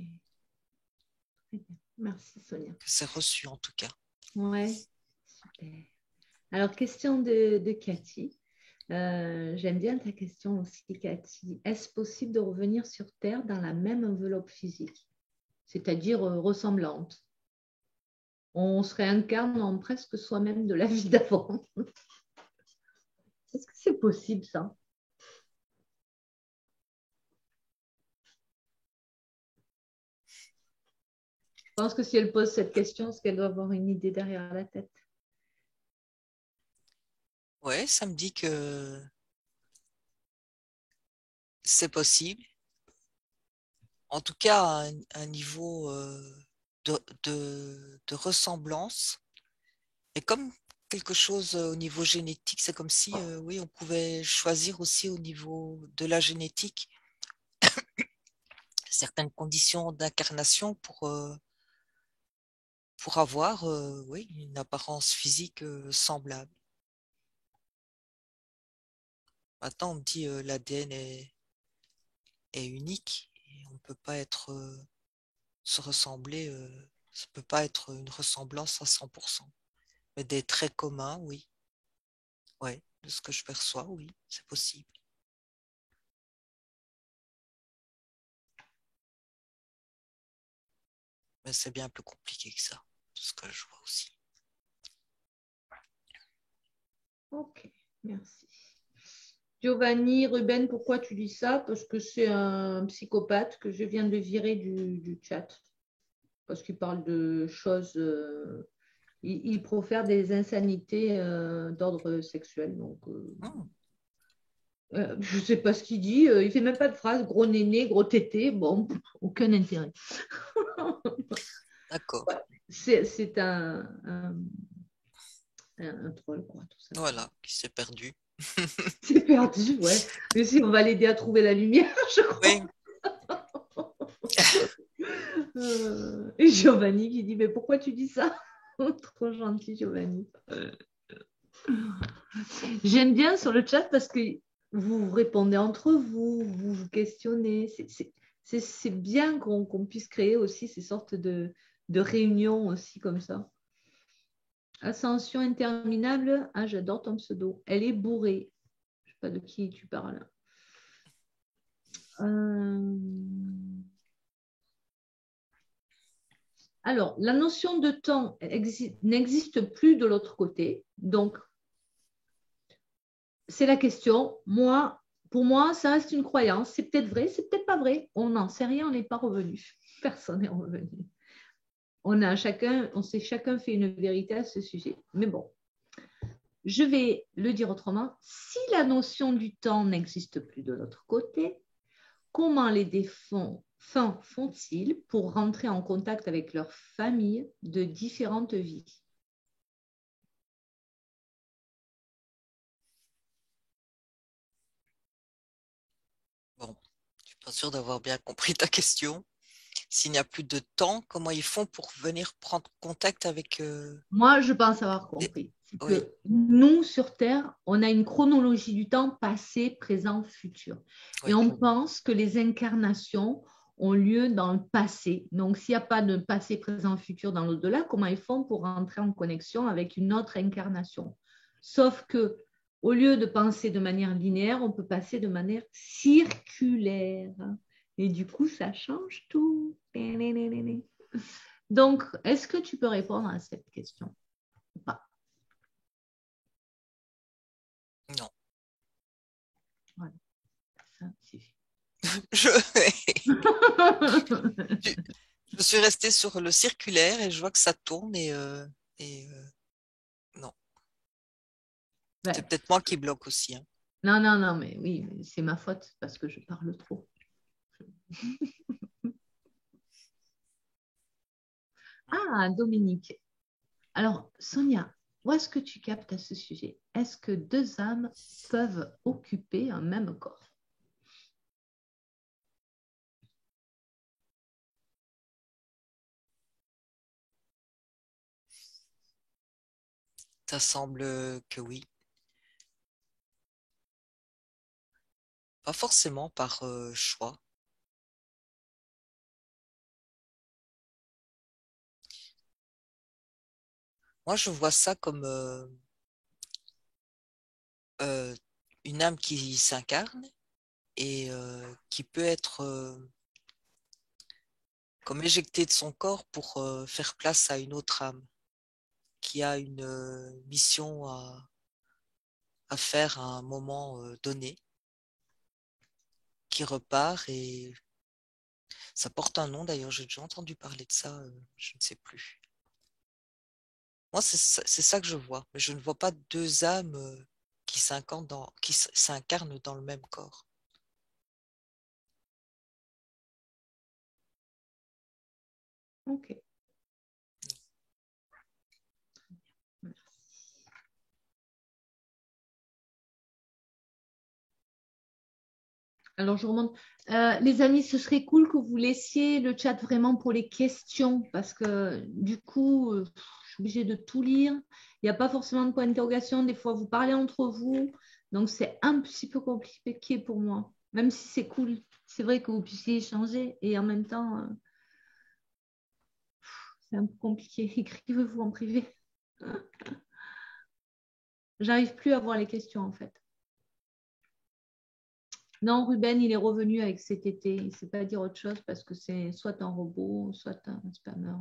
A: bien. Merci Sonia.
B: Que c'est reçu en tout cas.
A: Ouais, super. Alors, question de Cathy. J'aime bien ta question aussi, Cathy. Est-ce possible de revenir sur Terre dans la même enveloppe physique, c'est-à-dire ressemblante? On se réincarne en presque soi-même de la vie d'avant. Est-ce que c'est possible, ça? Je pense que si elle pose cette question, c'est qu'elle doit avoir une idée derrière la tête.
B: Ouais, ça me dit que c'est possible. En tout cas, à un niveau de ressemblance. Et comme quelque chose au niveau génétique, c'est comme si, oui, on pouvait choisir aussi au niveau de la génétique certaines conditions d'incarnation pour avoir, oui, une apparence physique semblable. Maintenant, on me dit l'ADN est unique et on ne peut pas être se ressembler, ça ne peut pas être une ressemblance à 100%. Mais des traits communs, oui. Ouais, de ce que je perçois, oui, c'est possible. Mais c'est bien plus compliqué que ça, de ce que je vois aussi.
A: Ok, merci. Giovanni, Ruben, pourquoi tu dis ça? Parce que c'est un psychopathe que je viens de virer du chat. Parce qu'il parle de choses. Il profère des insanités d'ordre sexuel. Donc, je ne sais pas ce qu'il dit. Il ne fait même pas de phrase. Gros néné, gros tété. Bon, aucun intérêt.
B: D'accord.
A: Ouais, c'est un troll, quoi, tout ça.
B: Voilà, qui s'est perdu.
A: C'est perdu, ouais. Mais si, on va l'aider à trouver la lumière, je crois.
B: Oui,
A: Et Giovanni qui dit, mais pourquoi tu dis ça? Trop gentil, Giovanni. J'aime bien sur le chat parce que vous répondez entre vous, vous vous questionnez. C'est bien qu'on puisse créer aussi ces sortes de réunions aussi comme ça. Ascension interminable. Ah, j'adore ton pseudo. Elle est bourrée. Je ne sais pas de qui tu parles. Alors, la notion de temps n'existe plus de l'autre côté. Donc, c'est la question. Pour moi, ça reste une croyance. C'est peut-être vrai, c'est peut-être pas vrai. On n'en sait rien, on n'est pas revenu. Personne n'est revenu. On s'est chacun fait une vérité à ce sujet. Mais bon, je vais le dire autrement. Si la notion du temps n'existe plus de l'autre côté, comment les défunts font-ils pour rentrer en contact avec leurs familles de différentes vies?
B: bon, je suis pas sûre d'avoir bien compris ta question. S'il n'y a plus de temps, comment ils font pour venir prendre contact avec
A: Moi, je pense avoir
B: des...
A: compris. C'est
B: Oui,
A: que nous, sur Terre, on a une chronologie du temps passé, présent, futur. Et
B: oui.
A: on pense que les incarnations ont lieu dans le passé. Donc, s'il n'y a pas de passé, présent, futur dans l'au-delà, comment ils font pour rentrer en connexion avec une autre incarnation? Sauf que, au lieu de penser de manière linéaire, on peut passer de manière circulaire. Et du coup, ça change tout. Donc, est-ce que tu peux répondre à cette question ou pas?
B: Non.
A: Voilà, ça suffit.
B: Je, je, je suis restée sur le circulaire et je vois que ça tourne et non. C'est
A: Ouais.
B: peut-être moi qui bloque aussi, hein.
A: Non, non, non, mais oui, c'est ma faute parce que je parle trop. Ah, Dominique. Alors, Sonia, où est-ce que tu captes à ce sujet? Est-ce que deux âmes peuvent occuper un même corps?
B: Ça semble que oui. Pas forcément par choix. Moi, je vois ça comme euh, une âme qui s'incarne et qui peut être comme éjectée de son corps pour faire place à une autre âme qui a une mission à faire à un moment donné, qui repart et ça porte un nom d'ailleurs, j'ai déjà entendu parler de ça, je ne sais plus. Moi, c'est ça que je vois, mais je ne vois pas deux âmes qui s'incarnent dans le même corps.
A: Ok. Alors, je remonte. Les amis, ce serait cool que vous laissiez le chat vraiment pour les questions parce que du coup, je suis obligée de tout lire. Il n'y a pas forcément de point d'interrogation. Des fois, vous parlez entre vous. Donc, c'est un petit peu compliqué pour moi. Même si c'est cool, c'est vrai que vous puissiez échanger et en même temps, c'est un peu compliqué. Écrivez-vous en privé. J'arrive plus à voir les questions en fait. Non, Ruben, il est revenu avec cet été. Il ne sait pas dire autre chose parce que c'est soit un robot, soit un spammer.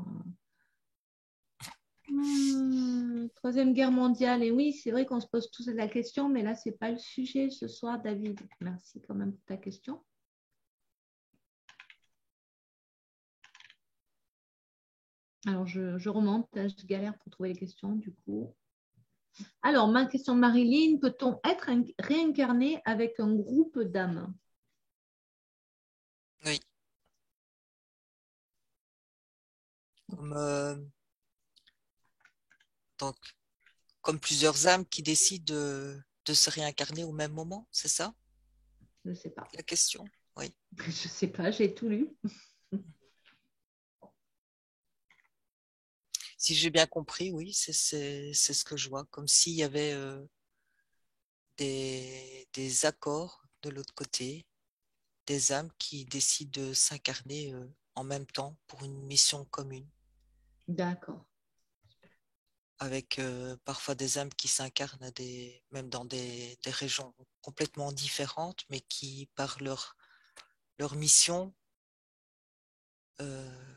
A: Troisième guerre mondiale. Et oui, c'est vrai qu'on se pose tous la question, mais là, ce n'est pas le sujet ce soir, David. Merci quand même pour ta question. Alors, je remonte. Là, je galère pour trouver les questions, du coup. Alors, ma question de Marilyn, peut-on être réincarné avec un groupe d'âmes?
B: Oui, comme, donc, comme plusieurs âmes qui décident de se réincarner au même moment, c'est ça
A: Je ne sais pas.
B: la question? Oui.
A: Je ne sais pas, j'ai tout lu.
B: Si j'ai bien compris, oui, c'est ce que je vois, comme s'il y avait des accords de l'autre côté, des âmes qui décident de s'incarner en même temps pour une mission commune,
A: D'accord.
B: avec parfois des âmes qui s'incarnent même dans des régions complètement différentes, mais qui, par leur mission, euh,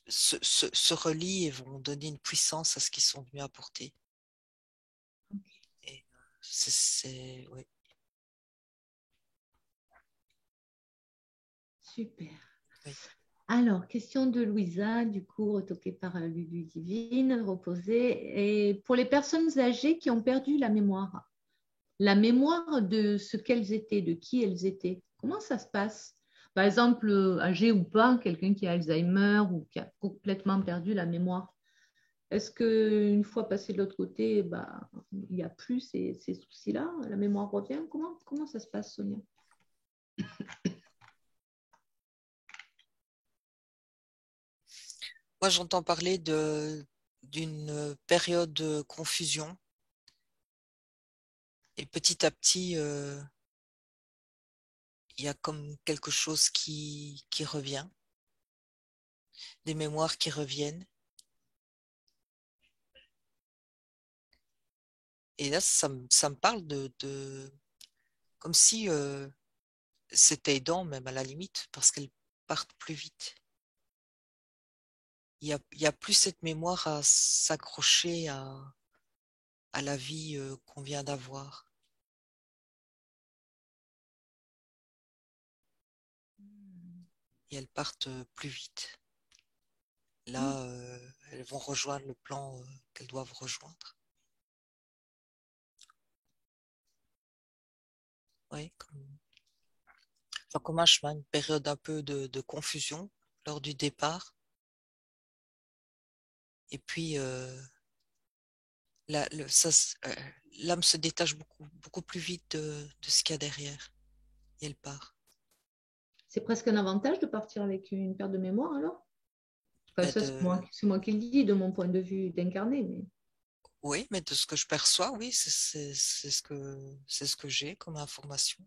B: se relient et vont donner une puissance à ce qu'ils sont venus apporter. Et oui.
A: Super.
B: Oui.
A: Alors, question de Louisa, du coup, retoquée par Lulu Divine, reposée. Et pour les personnes âgées qui ont perdu la mémoire de ce qu'elles étaient, de qui elles étaient, comment ça se passe? Par exemple, âgé ou pas, quelqu'un qui a Alzheimer ou qui a complètement perdu la mémoire. Est-ce qu'une fois passé de l'autre côté, bah, il n'y a plus ces soucis-là? La mémoire revient? Comment ça se passe, Sonia?
B: Moi, j'entends parler d'une période de confusion et petit à petit, il y a comme quelque chose qui revient, des mémoires qui reviennent. Et là, ça me parle comme si c'était aidant même à la limite, parce qu'elles partent plus vite. il y a plus cette mémoire à s'accrocher à la vie qu'on vient d'avoir. Et elles partent plus vite. Là, elles vont rejoindre le plan qu'elles doivent rejoindre. Oui, comme un chemin, une période un peu de confusion lors du départ. Et puis, l'âme se détache beaucoup plus vite de ce qu'il y a derrière. Et elle part.
A: C'est presque un avantage de partir avec une perte de mémoire alors? Enfin,
B: Ben
A: ça, c'est moi qui le dis de mon point de vue d'incarné. Mais...
B: Oui, mais de ce que je perçois, oui, c'est ce que j'ai comme information.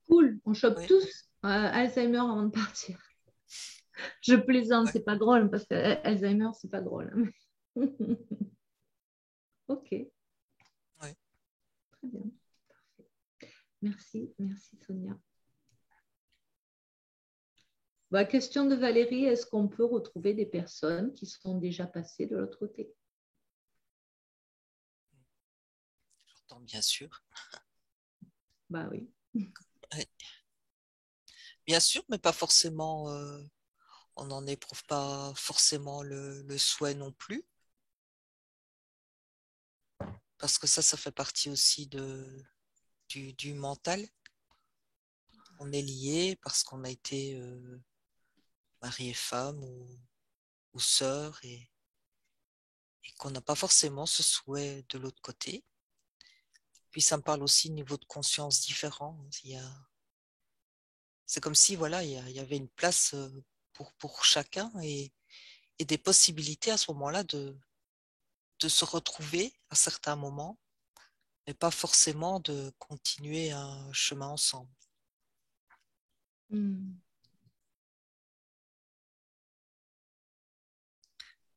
A: Cool, on chope
B: Oui,
A: tous Alzheimer avant de partir. Je plaisante,
B: ouais,
A: c'est pas drôle parce que Alzheimer, c'est pas drôle. Ok,
B: ouais.
A: très bien. Merci Sonia. Bah, question de Valérie, est-ce qu'on peut retrouver des personnes qui sont déjà passées de l'autre côté?
B: J'entends bien sûr.
A: Bah oui.
B: Ouais. Bien sûr, mais pas forcément. On n'en éprouve pas forcément le souhait non plus, parce que ça fait partie aussi du mental. On est lié parce qu'on a été mari et femme ou sœur et qu'on n'a pas forcément ce souhait de l'autre côté. Puis ça me parle aussi de niveau de conscience différent. C'est comme si voilà, il y avait une place pour chacun et des possibilités à ce moment-là de se retrouver à certains moments, mais pas forcément de continuer un chemin ensemble.
A: Hmm.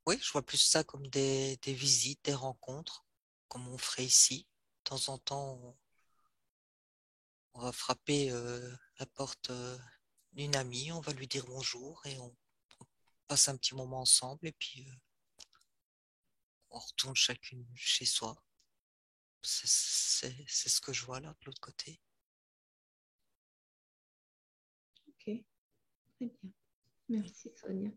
B: Oui, je vois plus ça comme des visites, des rencontres, comme on ferait ici. De temps en temps, on va frapper la porte d'une amie, on va lui dire bonjour et on passe un petit moment ensemble et puis on retourne chacune chez soi. C'est ce que je vois là de l'autre côté.
A: Ok, très bien. Merci Sonia.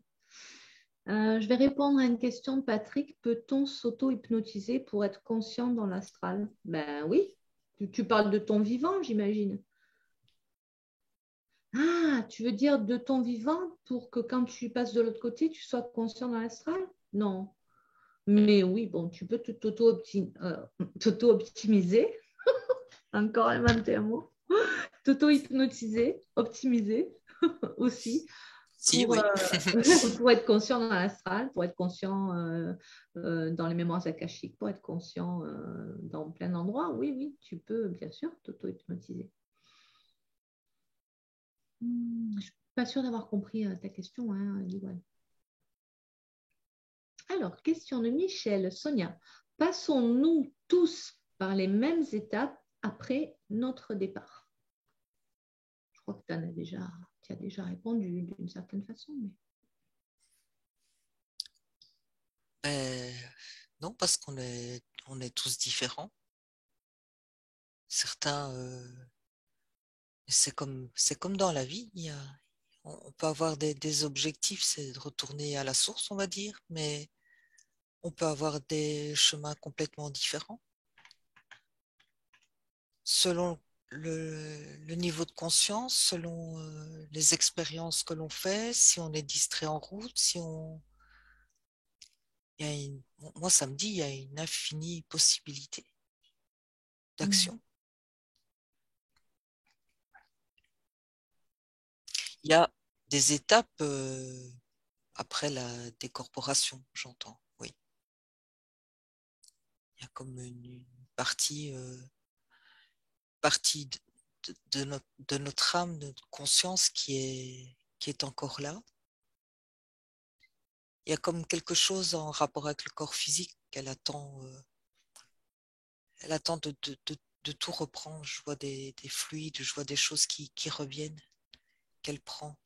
A: Je vais répondre à une question de Patrick. Peut-on s'auto-hypnotiser pour être conscient dans l'astral? Ben oui. Tu parles de ton vivant, j'imagine. Ah, tu veux dire de ton vivant pour que quand tu passes de l'autre côté, tu sois conscient dans l'astral? Non. Mais oui, bon, tu peux t'auto-optimiser. Encore inventé un mot. T'auto-hypnotiser, optimiser aussi
B: Si,
A: pour,
B: oui.
A: pour être conscient dans l'astral, pour être conscient dans les mémoires akashiques, pour être conscient dans plein d'endroits. Oui, oui, tu peux bien sûr t'auto-hypnotiser. Je ne suis pas sûre d'avoir compris ta question, hein, Liwan. Alors, question de Michel. Sonia, passons-nous tous par les mêmes étapes après notre départ? Je crois que tu as déjà répondu d'une certaine façon. Mais...
B: Ben, non, parce on est tous différents. Certains, c'est comme dans la vie. On peut avoir des objectifs, c'est de retourner à la source, on va dire, mais on peut avoir des chemins complètement différents. Selon le niveau de conscience, selon les expériences que l'on fait, si on est distrait en route, si on... Il y a moi, ça me dit, il y a une infinie possibilité
A: Mm.
B: d'action. Il y a des étapes après la décorporation, j'entends, oui. Il y a comme une partie de notre âme, de notre conscience qui est encore là. Il y a comme quelque chose en rapport avec le corps physique elle attend de tout reprendre. Je vois des fluides, je vois des choses qui reviennent, qu'elle prend.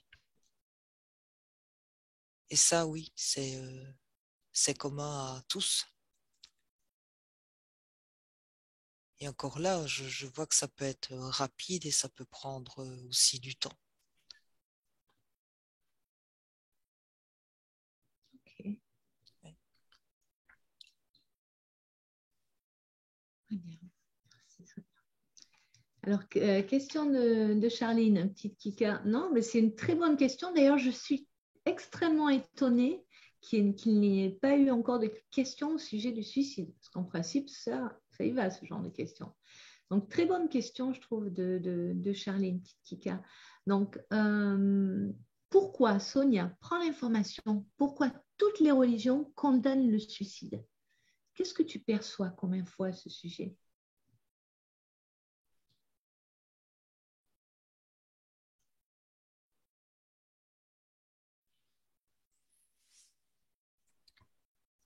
B: Et ça, oui, c'est commun à tous. Et encore là, je vois que ça peut être rapide et ça peut prendre aussi du temps.
A: Ok,
B: Ouais.
A: très bien. Merci, Sonia. Alors, question de Charline, un petit Kika. Non, mais c'est une très bonne question. D'ailleurs, je suis extrêmement étonnée qu'il n'y ait pas eu encore de questions au sujet du suicide. Parce qu'en principe, ça y va, ce genre de questions. Donc, très bonne question, je trouve, de Charline, petite Kika. Donc, pourquoi, Sonia, prends l'information, pourquoi toutes les religions condamnent le suicide? Qu'est-ce que tu perçois comme info à ce sujet?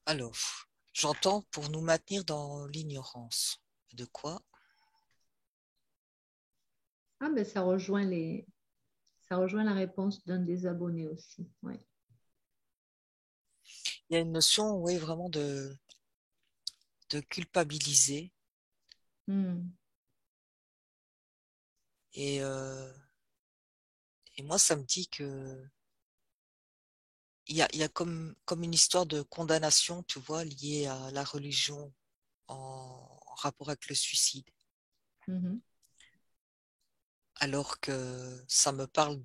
B: Alors, j'entends pour nous maintenir dans l'ignorance. De quoi?
A: Ah, ben ça rejoint la réponse d'un des abonnés aussi. Ouais.
B: Il y a une notion, oui, vraiment de culpabiliser.
A: Hmm.
B: Et, euh, et moi, ça me dit que il y a comme une histoire de condamnation, tu vois, liée à la religion en rapport avec le suicide.
A: Mhm.
B: Alors que ça me parle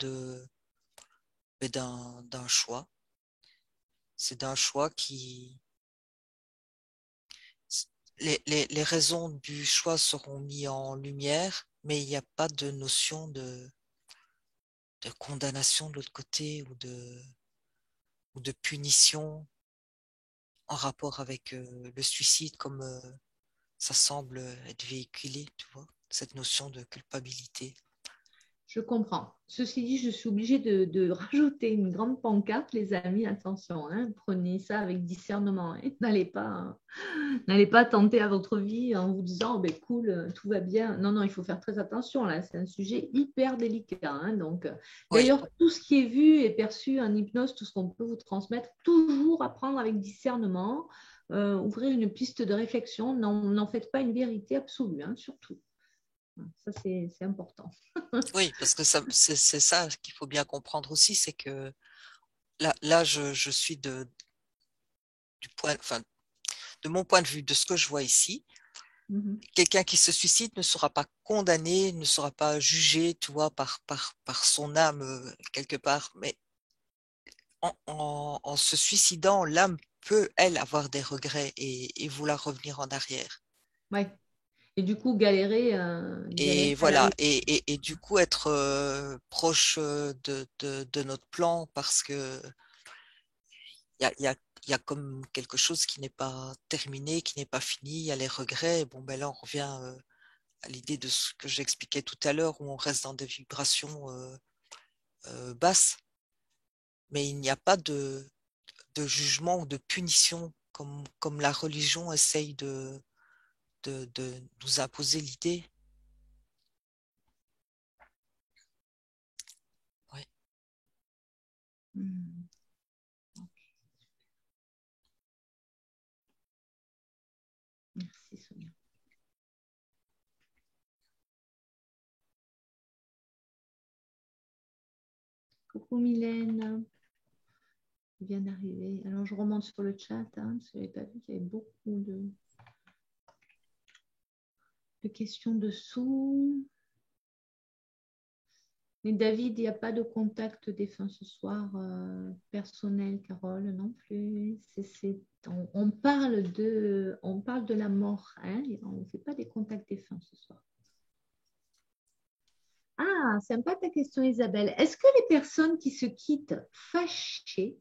B: d'un choix. C'est d'un choix qui... les raisons du choix seront mises en lumière, mais il n'y a pas de notion de condamnation de l'autre côté ou de punition en rapport avec le suicide comme ça semble être véhiculé, tu vois, cette notion de culpabilité.
A: Je comprends. Ceci dit, je suis obligée de rajouter une grande pancarte, les amis, attention, hein, prenez ça avec discernement. Hein. N'allez pas tenter à votre vie en vous disant, oh, ben, cool, tout va bien. Non, non, il faut faire très attention là. C'est un sujet hyper délicat. Hein. Donc,
B: Oui,
A: d'ailleurs, tout ce qui est vu et perçu en hypnose, tout ce qu'on peut vous transmettre, toujours apprendre avec discernement, ouvrir une piste de réflexion. N'en faites pas une vérité absolue, hein, surtout. Ça, c'est important.
B: oui, parce que c'est ça qu'il faut bien comprendre aussi, c'est que là je suis enfin, de mon point de vue, de ce que je vois ici,
A: Mhm.
B: quelqu'un qui se suicide ne sera pas condamné, ne sera pas jugé, tu vois, par son âme quelque part, mais en se suicidant, l'âme peut, elle, avoir des regrets et vouloir revenir en arrière.
A: Ouais. Et du coup, galérer,
B: Et
A: à la
B: voilà,
A: rue.
B: et du coup être proche de notre plan parce que il y a comme quelque chose qui n'est pas terminé, qui n'est pas fini, il y a les regrets. Et bon, ben là, on revient à l'idée de ce que j'expliquais tout à l'heure, où on reste dans des vibrations basses, mais il n'y a pas de jugement ou de punition comme la religion essaye de nous imposer l'idée. Ouais.
A: Hmm. Merci, Sonia. Coucou Mylène, qui vient d'arriver. Alors, je remonte sur le chat, hein, parce que je n'avais pas vu qu'il y avait beaucoup de questions dessous. Mais David, il n'y a pas de contact défunt ce soir personnel, Carole, non plus. On parle de la mort, hein, on ne fait pas des contacts défunts ce soir. Ah, sympa ta question, Isabelle. Est-ce que les personnes qui se quittent fâchées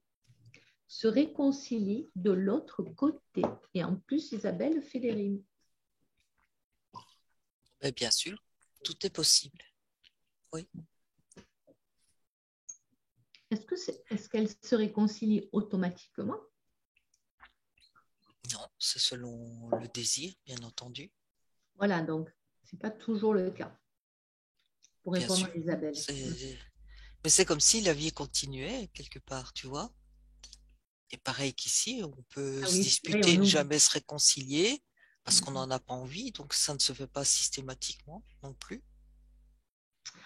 A: se réconcilient de l'autre côté? Et en plus, Isabelle fait des rimes.
B: Mais bien sûr, tout est possible. Oui.
A: Est-ce qu'elles se réconcilient automatiquement?
B: Non, c'est selon le désir, bien entendu.
A: Voilà, donc ce n'est pas toujours le cas. Pour
B: Bien
A: répondre
B: sûr.
A: à Isabelle.
B: Mais c'est comme si la vie continuait quelque part, tu vois. Et pareil qu'ici, on peut
A: Ah
B: se
A: oui, oui,
B: disputer,
A: on
B: ne
A: oublie.
B: jamais se réconcilier parce qu'on n'en a pas envie, donc ça ne se fait pas systématiquement non plus.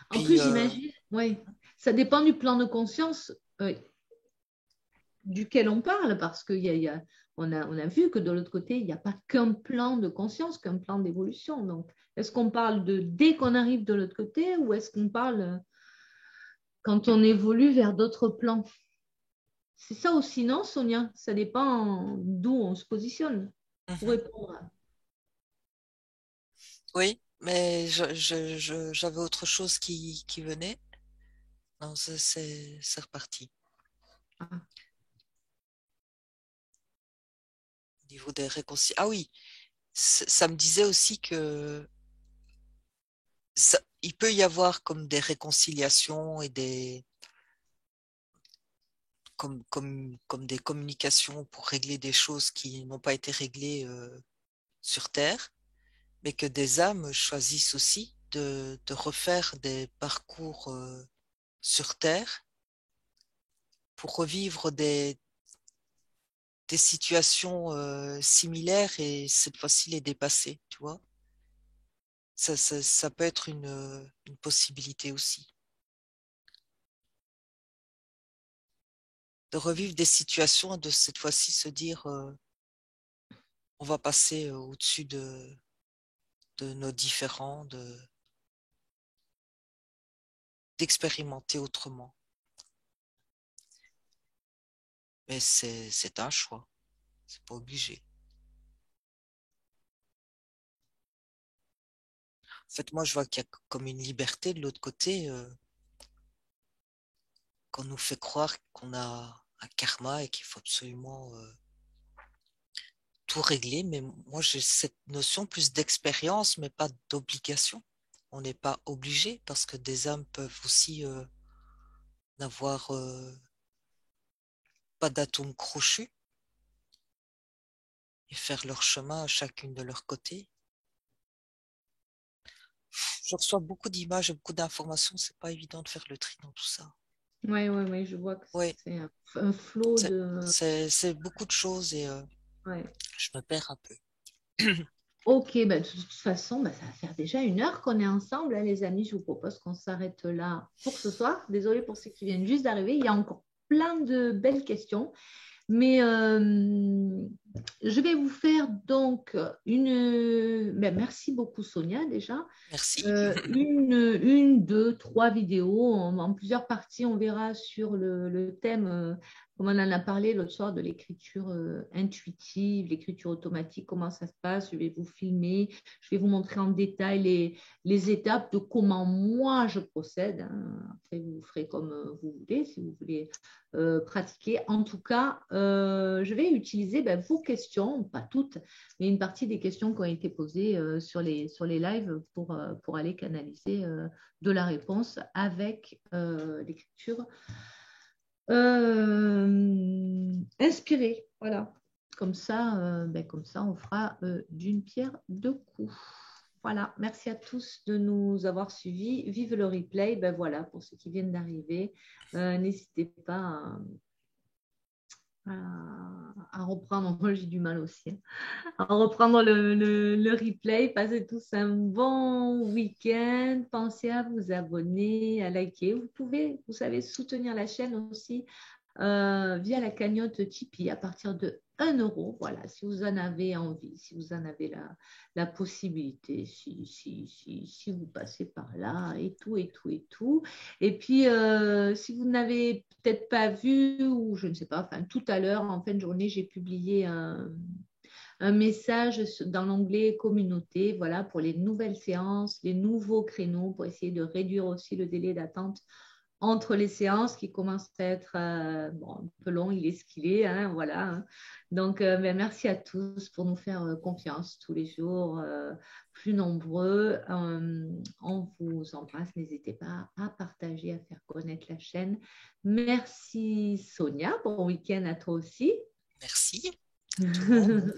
A: En
B: Puis,
A: plus, j'imagine, oui, ça dépend du plan de conscience duquel on parle, parce on a vu que de l'autre côté, il n'y a pas qu'un plan de conscience, qu'un plan d'évolution. Donc, est-ce qu'on parle de dès qu'on arrive de l'autre côté ou est-ce qu'on parle quand on évolue vers d'autres plans? C'est ça aussi, non, Sonia? Ça dépend d'où on se positionne pour
B: mhm.
A: répondre.
B: Oui, mais j'avais autre chose qui venait. Non, c'est reparti.
A: Ah,
B: Au niveau des réconciliations. Ah oui, ça me disait aussi que il peut y avoir comme des réconciliations et comme des communications pour régler des choses qui n'ont pas été réglées sur Terre, mais que des âmes choisissent aussi de refaire des parcours sur Terre pour revivre des situations similaires et cette fois-ci les dépasser, tu vois. Ça peut être une possibilité aussi. De revivre des situations et de cette fois-ci se dire on va passer au-dessus de nos différends, d'expérimenter autrement. Mais c'est un choix, c'est pas obligé. En fait, moi, je vois qu'il y a comme une liberté de l'autre côté qu'on nous fait croire qu'on a un karma et qu'il faut absolument tout régler. Mais moi, j'ai cette notion plus d'expérience, mais pas d'obligation. On n'est pas obligé parce que des âmes peuvent aussi n'avoir pas d'atome crochu et faire leur chemin à chacune de leur côté. Je reçois beaucoup d'images et beaucoup d'informations. C'est pas évident de faire le tri dans tout ça.
A: oui, oui, oui, je vois que
B: Oui,
A: c'est un flot de.
B: c'est beaucoup de choses et
A: Ouais.
B: je me perds un peu.
A: Ok, bah, de toute façon, bah, ça va faire déjà 1 heure qu'on est ensemble, hein, les amis. Je vous propose qu'on s'arrête là pour ce soir. Désolée pour ceux qui viennent juste d'arriver. Il y a encore plein de belles questions. Mais je vais vous faire donc ben, merci beaucoup Sonia déjà.
B: Merci.
A: Une, deux, trois vidéos en plusieurs parties. On verra sur le thème, comme on en a parlé l'autre soir, de l'écriture intuitive, l'écriture automatique, comment ça se passe. Je vais vous filmer, je vais vous montrer en détail les étapes de comment moi je procède, hein. Après, vous ferez comme vous voulez, si vous voulez pratiquer. En tout cas, je vais utiliser ben, vos questions, pas toutes, mais une partie des questions qui ont été posées sur les lives pour aller canaliser de la réponse avec l'écriture inspirée. Voilà. Comme ça, on fera d'une pierre deux coups. Voilà, merci à tous de nous avoir suivis. Vive le replay. Ben voilà, pour ceux qui viennent d'arriver, n'hésitez pas à reprendre. Moi, j'ai du mal aussi, hein, à reprendre le replay. Passez tous un bon week-end. Pensez à vous abonner, à liker. Vous pouvez, vous savez, soutenir la chaîne aussi via la cagnotte Tipeee à partir de 1 euro. Voilà, si vous en avez envie, si vous en avez la possibilité, si vous passez par là et tout, et tout, et tout. Et puis, si vous n'avez peut-être pas vu, ou je ne sais pas, enfin, tout à l'heure, en fin de journée, j'ai publié un message dans l'onglet communauté, voilà, pour les nouvelles séances, les nouveaux créneaux, pour essayer de réduire aussi le délai d'attente entre les séances qui commencent à être bon, un peu long, il est ce qu'il est, hein, voilà, hein. Donc, ben, merci à tous pour nous faire confiance tous les jours, plus nombreux. On vous embrasse, n'hésitez pas à partager, à faire connaître la chaîne. Merci Sonia, bon week-end à toi aussi.
B: Merci tout le monde.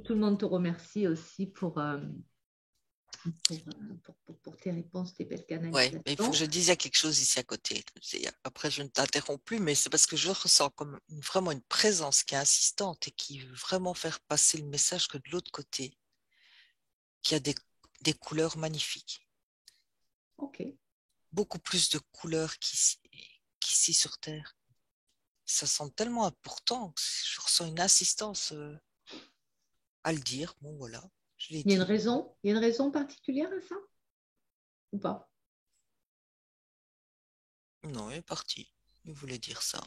A: Tout le monde te remercie aussi pour tes réponses, tes belles
B: Ouais, mais il faut que
A: canalisations.
B: je dise, il y a quelque chose ici à côté. Après, je ne t'interromps plus, mais c'est parce que je ressens comme vraiment une présence qui est insistante et qui veut vraiment faire passer le message que de l'autre côté, qu'il y a des couleurs magnifiques.
A: Ok.
B: Beaucoup plus de couleurs qu'ici sur Terre. Ça semble tellement important. Je ressens une insistance à le dire. Bon, voilà, je l'ai
A: Il y a une
B: dit.
A: raison, il y a une raison particulière à ça ou pas?
B: Non, il est parti. Il voulait dire ça.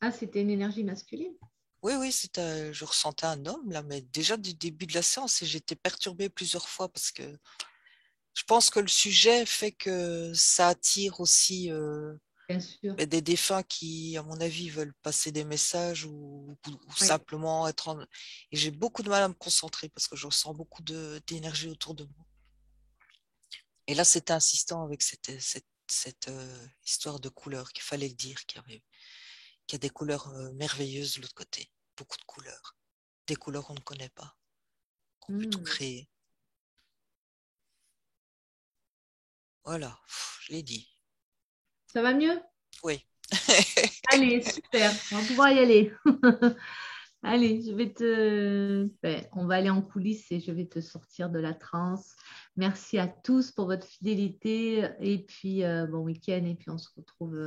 A: Ah, c'était une énergie masculine.
B: Oui, oui, je ressentais un homme là, mais déjà du début de la séance, et j'étais perturbée plusieurs fois parce que je pense que le sujet fait que ça attire aussi
A: Bien sûr.
B: des défunts qui, à mon avis, veulent passer des messages ou
A: Oui.
B: simplement être en... Et j'ai beaucoup de mal à me concentrer parce que je ressens beaucoup d'énergie autour de moi. Et là, c'était insistant avec cette histoire de couleurs qu'il fallait le dire, qu'il y a des couleurs merveilleuses de l'autre côté. Beaucoup de couleurs. Des couleurs qu'on ne connaît pas, qu'on peut tout
A: Hmm.
B: créer. Voilà, je l'ai dit.
A: Ça va mieux?
B: Oui.
A: Allez, super. On va pouvoir y aller. Allez, on va aller en coulisses et je vais te sortir de la transe. Merci à tous pour votre fidélité et puis bon week-end et puis on se retrouve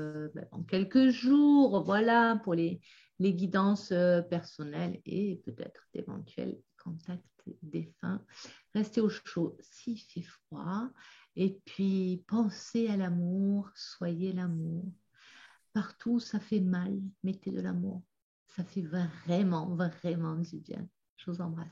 A: dans quelques jours, voilà, pour les guidances personnelles et peut-être d'éventuels contacts défunts. Restez au chaud s'il fait froid et puis pensez à l'amour, soyez l'amour. Partout où ça fait mal, mettez de l'amour. Ça fait vraiment, vraiment du bien. Je vous embrasse.